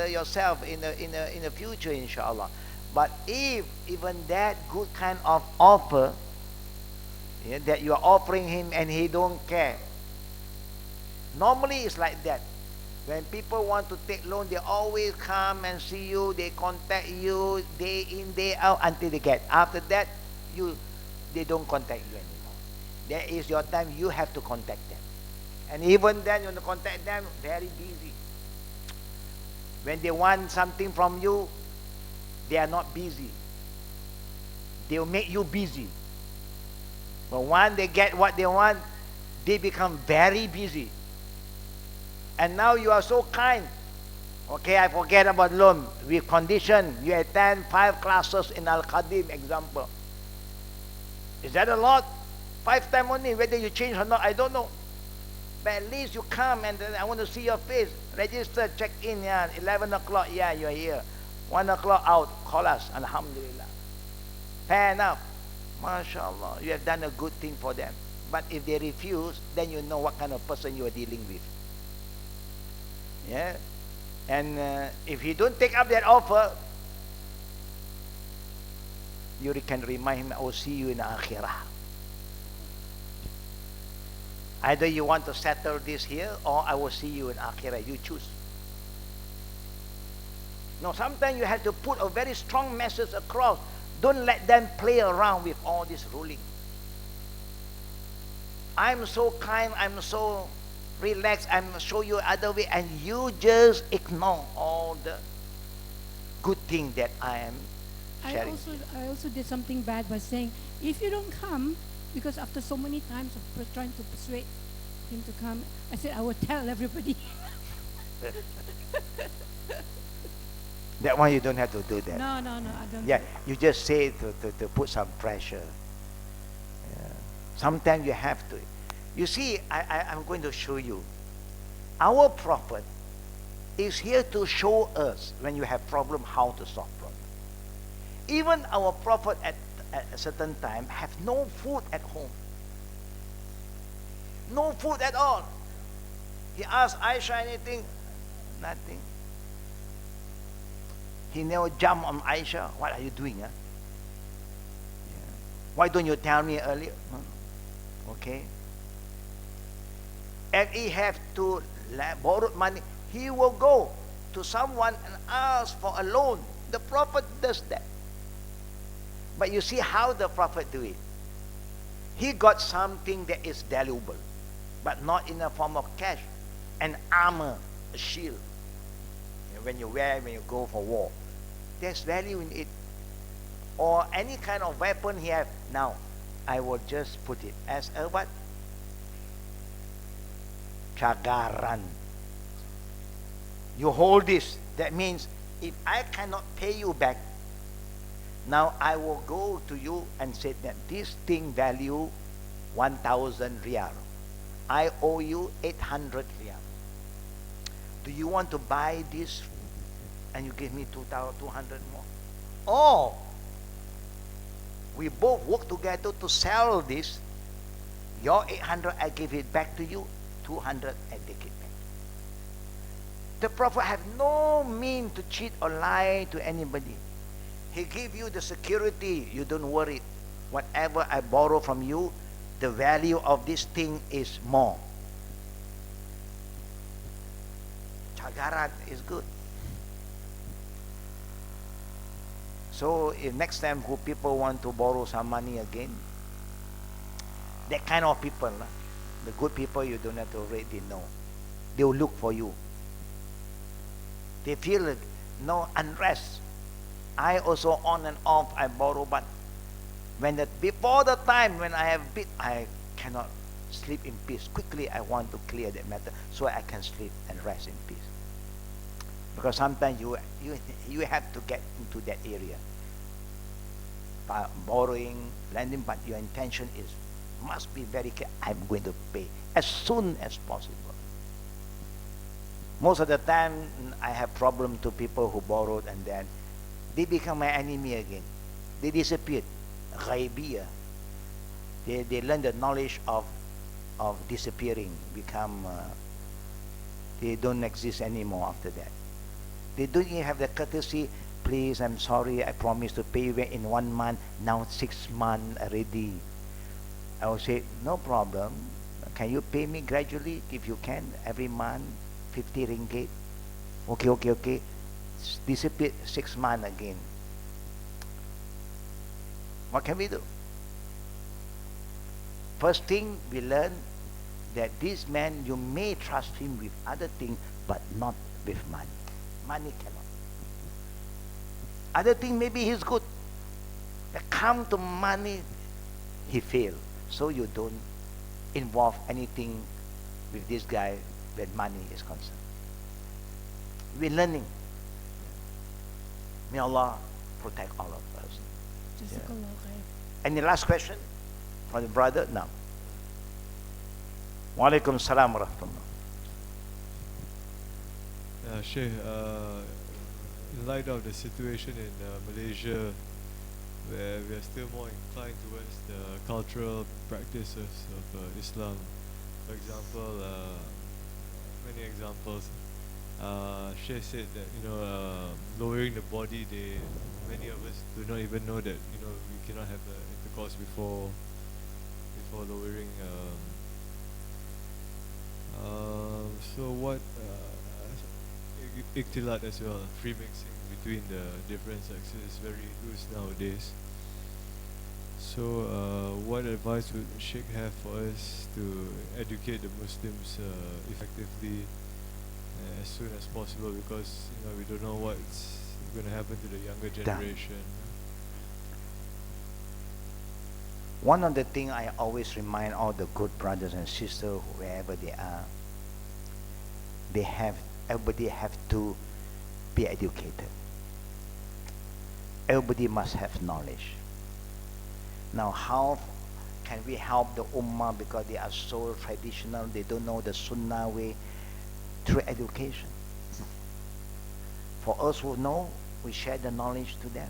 [SPEAKER 1] yourself in the future, inshallah. But if even that good kind of offer that you are offering him and he don't care, normally it's like that. When people want to take loan, they always come and see you, they contact you day in, day out until they get. After that, they don't contact you anymore. That is your time, you have to contact them. And even then, when you contact them, very busy. When they want something from you, they are not busy. They will make you busy. But when they get what they want, they become very busy. And now you are so kind. Okay, I forget about loan. With condition, you attend 5 classes in Al-Qadim, example. Is that a lot? 5 times only. Whether you change or not, I don't know. But at least you come and then I want to see your face. Register, check in, 11 o'clock, you are here. 1 o'clock out, call us, alhamdulillah. Fair enough. MashaAllah, you have done a good thing for them. But if they refuse, then you know what kind of person you are dealing with. Yeah? And if you don't take up that offer, you can remind him, I will see you in the akhirah. Either you want to settle this here, or I will see you in akhirah. You choose. No, sometimes you have to put a very strong message across. Don't let them play around with all this ruling. I'm so kind, I'm so relaxed, I'm show you other way, and you just ignore all the good thing that I am sharing.
[SPEAKER 3] I also did something bad by saying, if you don't come, because after so many times of trying to persuade him to come, I said I will tell everybody.
[SPEAKER 1] That one you don't have to do that.
[SPEAKER 3] No, I don't.
[SPEAKER 1] Yeah, you just say to put some pressure. Yeah. Sometimes you have to. You see, I'm going to show you. Our Prophet, is here to show us when you have problem how to solve problem. Even our prophet at a certain time have no food at home. No food at all. He asked Aisha anything? Nothing. He never jumped on Aisha. What are you doing? Huh? Yeah. Why don't you tell me earlier? Okay. And he have to borrow money. He will go to someone and ask for a loan. The prophet does that. But you see how the prophet do it. He got something that is valuable, but not in the form of cash. An armor, a shield. When you wear, when you go for war. There's value in it. Or any kind of weapon he have. Now, I will just put it as a what? Cagaran. You hold this. That means if I cannot pay you back, now I will go to you and say that this thing value 1,000 riyal. I owe you 800 riyal. Do you want to buy this and you give me 2,200 more? Or we both work together to sell this. Your 800 I give it back to you, 200 I take it back. The prophet have no mean to cheat or lie to anybody. He give you the security. You don't worry. Whatever I borrow from you, the value of this thing is more. Chagaran is good. So if next time who people want to borrow some money again, that kind of people, the good people, you don't have to already know. They will look for you. They feel no unrest. I also on and off I borrow, but before the time when I have bit, I cannot sleep in peace. Quickly I want to clear that matter so I can sleep and rest in peace. Because sometimes you have to get into that area. By borrowing, lending, but your intention must be very clear. I'm going to pay as soon as possible. Most of the time I have problem to people who borrowed and then they become my enemy again. They disappeared. Ghaibiyah. They learn the knowledge of disappearing. They don't exist anymore after that. They don't even have the courtesy. Please, I'm sorry, I promised to pay you in 1 month. Now 6 months already. I will say, no problem. Can you pay me gradually if you can? Every month, 50 ringgit. Okay. Disappear 6 months again. What can we do? First thing we learn that this man, you may trust him with other things, but not with money. Money cannot. Other thing maybe he's good. But come to money, he failed. So you don't involve anything with this guy when money is concerned. We're learning. May Allah protect all of us.
[SPEAKER 3] Jazakallah khair.
[SPEAKER 1] Any last question for the brother? No. Wa alaikum salam wa rahmatullah.
[SPEAKER 4] Sheikh, in light of the situation in Malaysia, where we are still more inclined towards the cultural practices of Islam, for example, many examples, Sheikh said that lowering the body, many of us do not even know that we cannot have intercourse before lowering. So what? Iktilat as well, free mixing between the different sexes is very loose nowadays. So what advice would Sheikh have for us to educate the Muslims effectively as soon as possible, because we don't know what's going to happen to the younger generation.
[SPEAKER 1] One of the things I always remind all the good brothers and sisters, wherever they are, everybody have to be educated. Everybody must have knowledge. Now, how can we help the Ummah because they are so traditional, they don't know the Sunnah way? Through education. For us who know, we share the knowledge to them.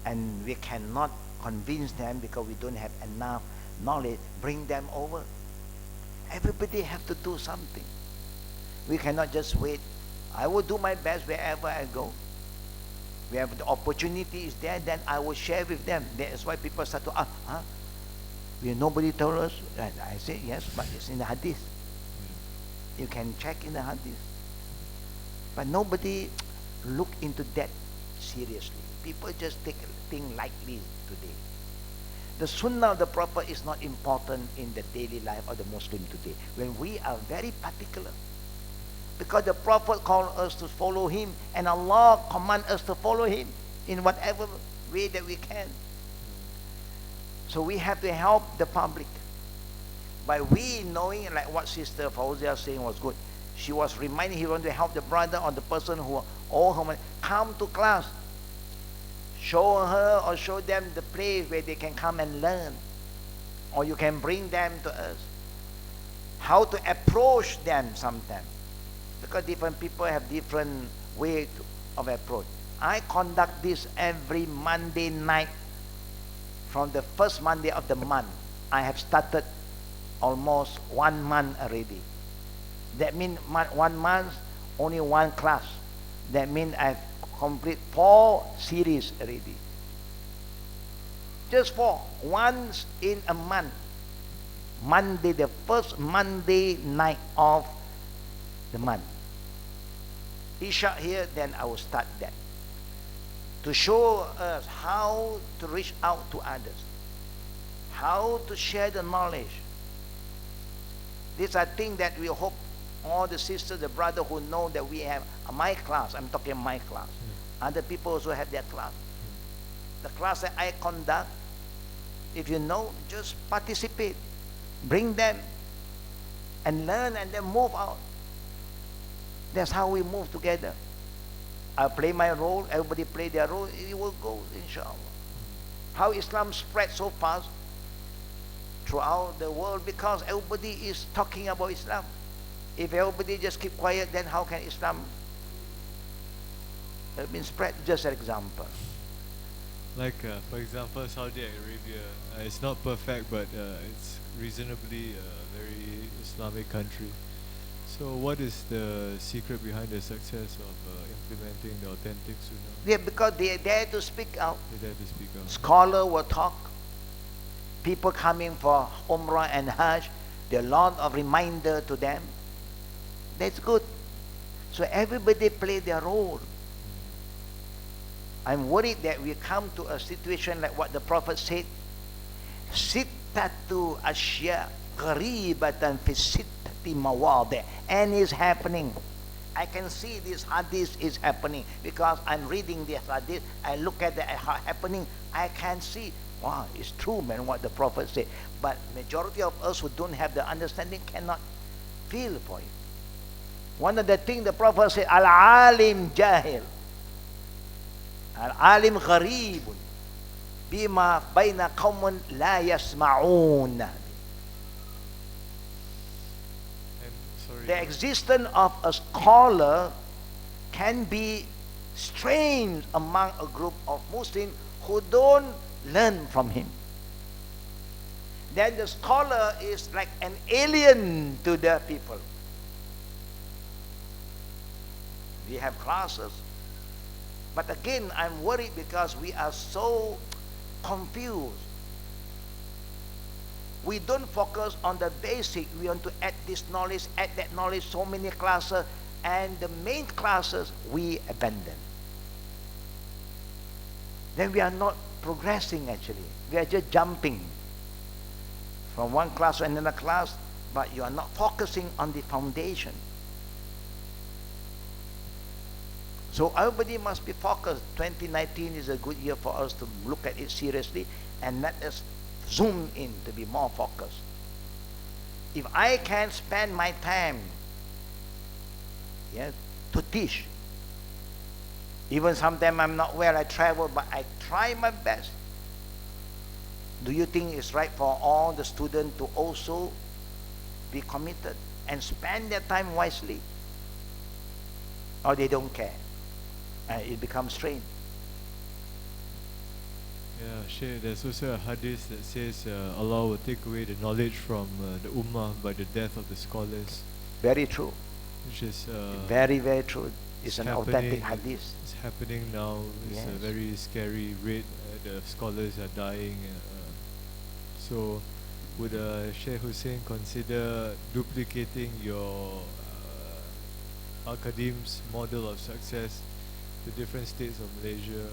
[SPEAKER 1] And we cannot convince them because we don't have enough knowledge. Bring them over. Everybody have to do something. We cannot just wait. I will do my best wherever I go. Where the opportunity is there, then I will share with them. That's why people start to ask, nobody told us. I say, yes, but it's in the hadith. You can check in the hadith. But nobody look into that seriously. People just take things lightly today. The sunnah of the Prophet is not important in the daily life of the Muslim today. When we are very particular. Because the Prophet called us to follow him, and Allah command us to follow him in whatever way that we can. So we have to help the public. By we knowing, like what Sister Fauzia saying was good. She was reminding he wanted to help the brother or the person who owe her money. Come to class. Show her or show them the place where they can come and learn. Or you can bring them to us. How to approach them sometimes. Because different people have different way of approach. I conduct this every Monday night. From the first Monday of the month. I have started almost 1 month already. That means 1 month, only 1 class. That means I've complete 4 series already. Just 4. Once in a month. Monday, the first Monday night of the month. Isha here, then I will start that. To show us how to reach out to others. How to share the knowledge. These are things that we hope all the sisters, the brother who know that we have my class. I'm talking my class. Other people also have their class. The class that I conduct, if you know, just participate. Bring them and learn and then move out. That's how we move together. I play my role, everybody play their role, it will go, inshallah. How Islam spread so fast throughout the world because everybody is talking about Islam. If everybody just keep quiet, then how can Islam been spread? Just an example.
[SPEAKER 4] Like, for example, Saudi Arabia, it's not perfect, but it's reasonably a very Islamic country. So what is the secret behind the success of implementing the authentic Sunnah?
[SPEAKER 1] Yeah, because they dare to speak out.
[SPEAKER 4] They dare to speak out.
[SPEAKER 1] Scholar will talk. People coming for Umrah and Hajj, there are a lot of reminder to them. That's good. So everybody play their role. I'm worried that we come to a situation like what the Prophet said, Sittatu ashya gharibatan fi sittati mawadi. And it's happening. I can see this hadith is happening because I'm reading this hadith. I look at the happening. I can see, wow, it's true, man, what the Prophet said. But majority of us who don't have the understanding cannot feel for it. One of the things the Prophet said, Al-alim jahil. Al-alim gharibun. Bima bayna qawmun la yasma'un. The existence of a scholar can be strange among a group of Muslims who don't learn from him. Then the scholar is like an alien to the people. We have classes. But again, I'm worried because we are so confused. We don't focus on the basic. We want to add this knowledge, add that knowledge, so many classes, and the main classes we abandon. Then we are not progressing actually. We are just jumping from one class to another class, but you are not focusing on the foundation. So everybody must be focused. 2019 is a good year for us to look at it seriously and let us zoom in to be more focused. If I can spend my time to teach, even sometimes I'm not well, I travel, but I try my best. Do you think it's right for all the students to also be committed and spend their time wisely? Or they don't care? and it becomes strain.
[SPEAKER 4] Yeah, Sheikh, there's also a hadith that says Allah will take away the knowledge from the Ummah by the death of the scholars,
[SPEAKER 1] Very true.
[SPEAKER 4] which is
[SPEAKER 1] Very, very true. It's an authentic
[SPEAKER 4] happening.
[SPEAKER 1] hadith.
[SPEAKER 4] It's happening now. It's a
[SPEAKER 1] Yes.
[SPEAKER 4] very scary rate. The scholars are dying. So, would Sheikh Hussain consider duplicating your Al-Qadim's model of success to different states of Malaysia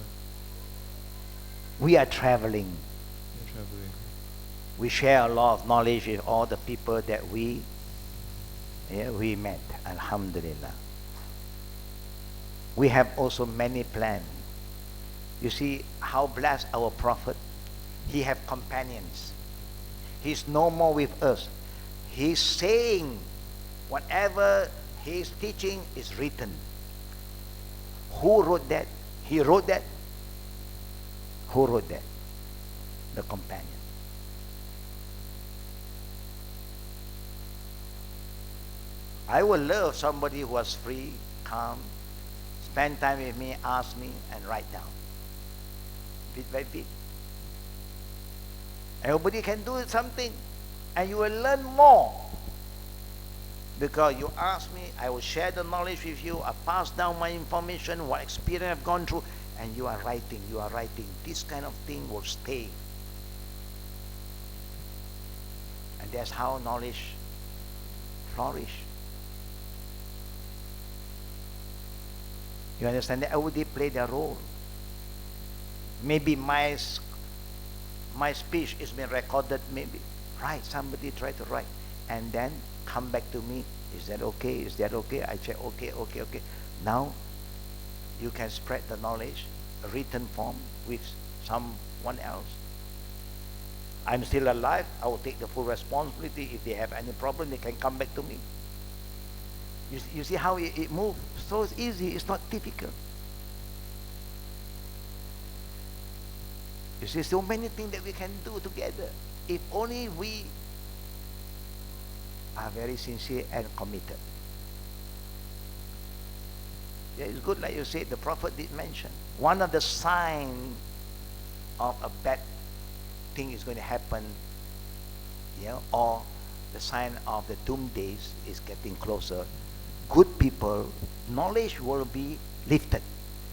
[SPEAKER 1] We are traveling.
[SPEAKER 4] and traveling?
[SPEAKER 1] We share a lot of knowledge with all the people that we met. Alhamdulillah. We have also many plans. You see how blessed our Prophet. He have companions. He's no more with us. He's saying whatever he's teaching is written. Who wrote that? He wrote that. Who wrote that? The companion. I would love somebody who was free, calm, spend time with me, ask me, and write down. Bit by bit. Everybody can do something, and you will learn more. Because you ask me, I will share the knowledge with you, I pass down my information, what experience I've gone through, and you are writing. This kind of thing will stay. And that's how knowledge flourish. You understand that everybody play their role. Maybe my speech is being recorded, maybe. Right, somebody try to write. And then come back to me. Is that okay? Is that okay? I check, okay. Now, you can spread the knowledge, written form, with someone else. I'm still alive. I will take the full responsibility. If they have any problem, they can come back to me. You see how it moves? So it's easy. It's not difficult. You see, so many things that we can do together. If only we are very sincere and committed. Yeah, it's good, like you said, the Prophet did mention. One of the signs of a bad thing is going to happen, or the sign of the doom days is getting closer. Good people, knowledge will be lifted.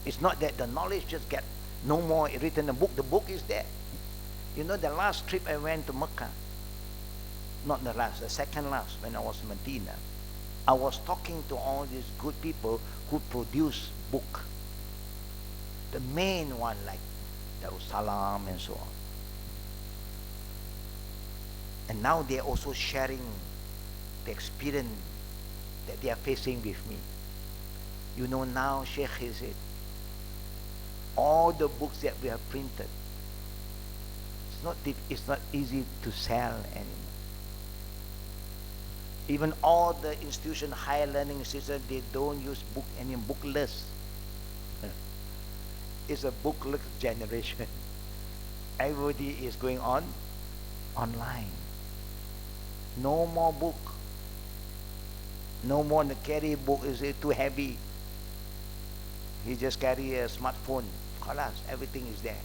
[SPEAKER 1] It's not that the knowledge just get no more written in the book. The book is there. You know, the last trip I went to Mecca, not the last, the second last, when I was in Medina, I was talking to all these good people who produce book. The main one, like Darussalam and so on. And now they're also sharing the experience that they are facing with me. You know, now Sheikh is it. All the books that we have printed, it's not easy to sell anymore. Even all the institution, higher learning institution, they don't use book anymore, bookless. It's a bookless generation. Everybody is going on online. No more book. No more to carry book, is it too heavy? You just carry a smartphone. Khalas, everything is there.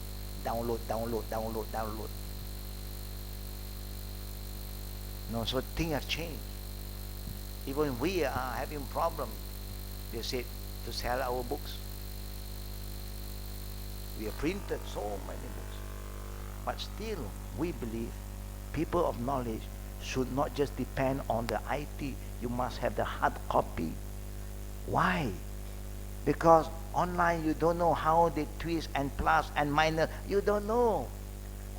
[SPEAKER 1] Download. No, so things have changed. Even we are having problem, they said, to sell our books. We have printed so many books. But still, we believe people of knowledge should not just depend on the IT. You must have the hard copy. Why? Because online you don't know how they twist and plus and minus. You don't know.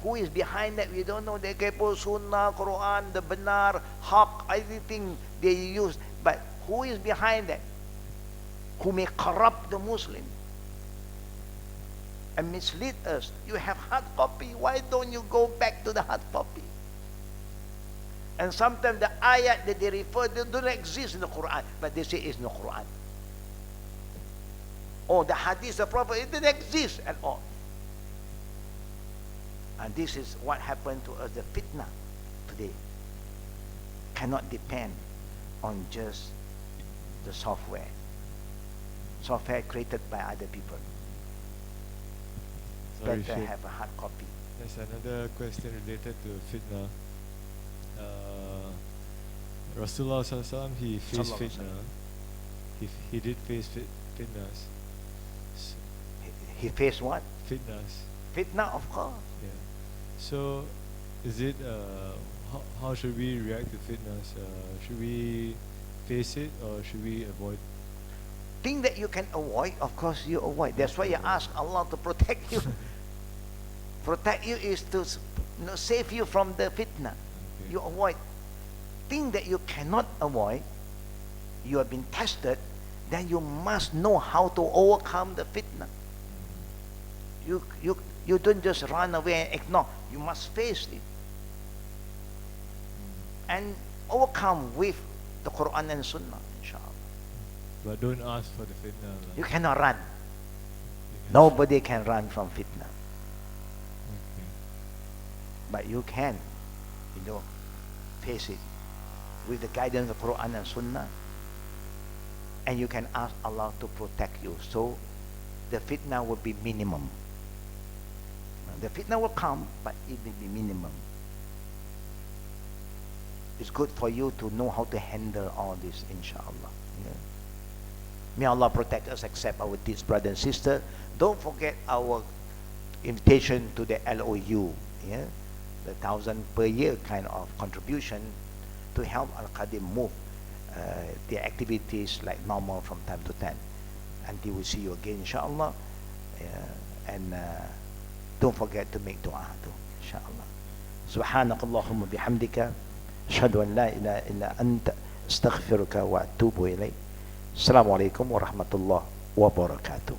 [SPEAKER 1] Who is behind that? We don't know. They kepo Sunnah, Quran, the Benar, Haq, everything they use. But who is behind that? Who may corrupt the Muslim and mislead us? You have hard copy. Why don't you go back to the hard copy? And sometimes the ayat that they refer to don't exist in the Quran, but they say it's in the Quran. Or the hadith of the Prophet, it didn't exist at all. And this is what happened to us, the fitna today. Cannot depend on just the software. software created by other people.
[SPEAKER 4] Sorry,
[SPEAKER 1] Better
[SPEAKER 4] Sheikh.
[SPEAKER 1] have a hard copy.
[SPEAKER 4] There's another question related to fitna. Rasulullah SAW, he faced
[SPEAKER 1] Sallallahu alaihi
[SPEAKER 4] fitna. He did face fitnas.
[SPEAKER 1] He faced what?
[SPEAKER 4] Fitnas.
[SPEAKER 1] Fitna, of course.
[SPEAKER 4] Yeah. So, is it how should we react to fitnas? Should we face it or should we avoid?
[SPEAKER 1] Thing that you can avoid, of course you avoid. That's why you ask Allah to protect you. Protect you is to save you from the fitna.
[SPEAKER 4] Okay.
[SPEAKER 1] You avoid. Thing that you cannot avoid, you have been tested, then you must know how to overcome the fitna. You don't just run away and ignore. You must face it. And overcome with the Quran and Sunnah, inshallah.
[SPEAKER 4] But don't ask for the fitna.
[SPEAKER 1] You cannot run. Nobody can run from fitna.
[SPEAKER 4] Okay.
[SPEAKER 1] But you can, face it with the guidance of Quran and Sunnah. And you can ask Allah to protect you. So the fitna will be minimum. The fitna will come, but it will be minimum. It's good for you to know how to handle all this, inshallah. Yeah. May Allah protect us, accept our deeds, brother and sister. Don't forget our invitation to the LOU, yeah? The 1,000 per year kind of contribution to help Al-Qadim move their activities like normal from time to time. Until we see you again, inshallah. And don't forget to make dua too, inshallah. Subhanakallahumma bihamdika. أشهد أن لا إله إلا أنت أستغفرك وأتوب إليك. السلام عليكم ورحمة الله وبركاته.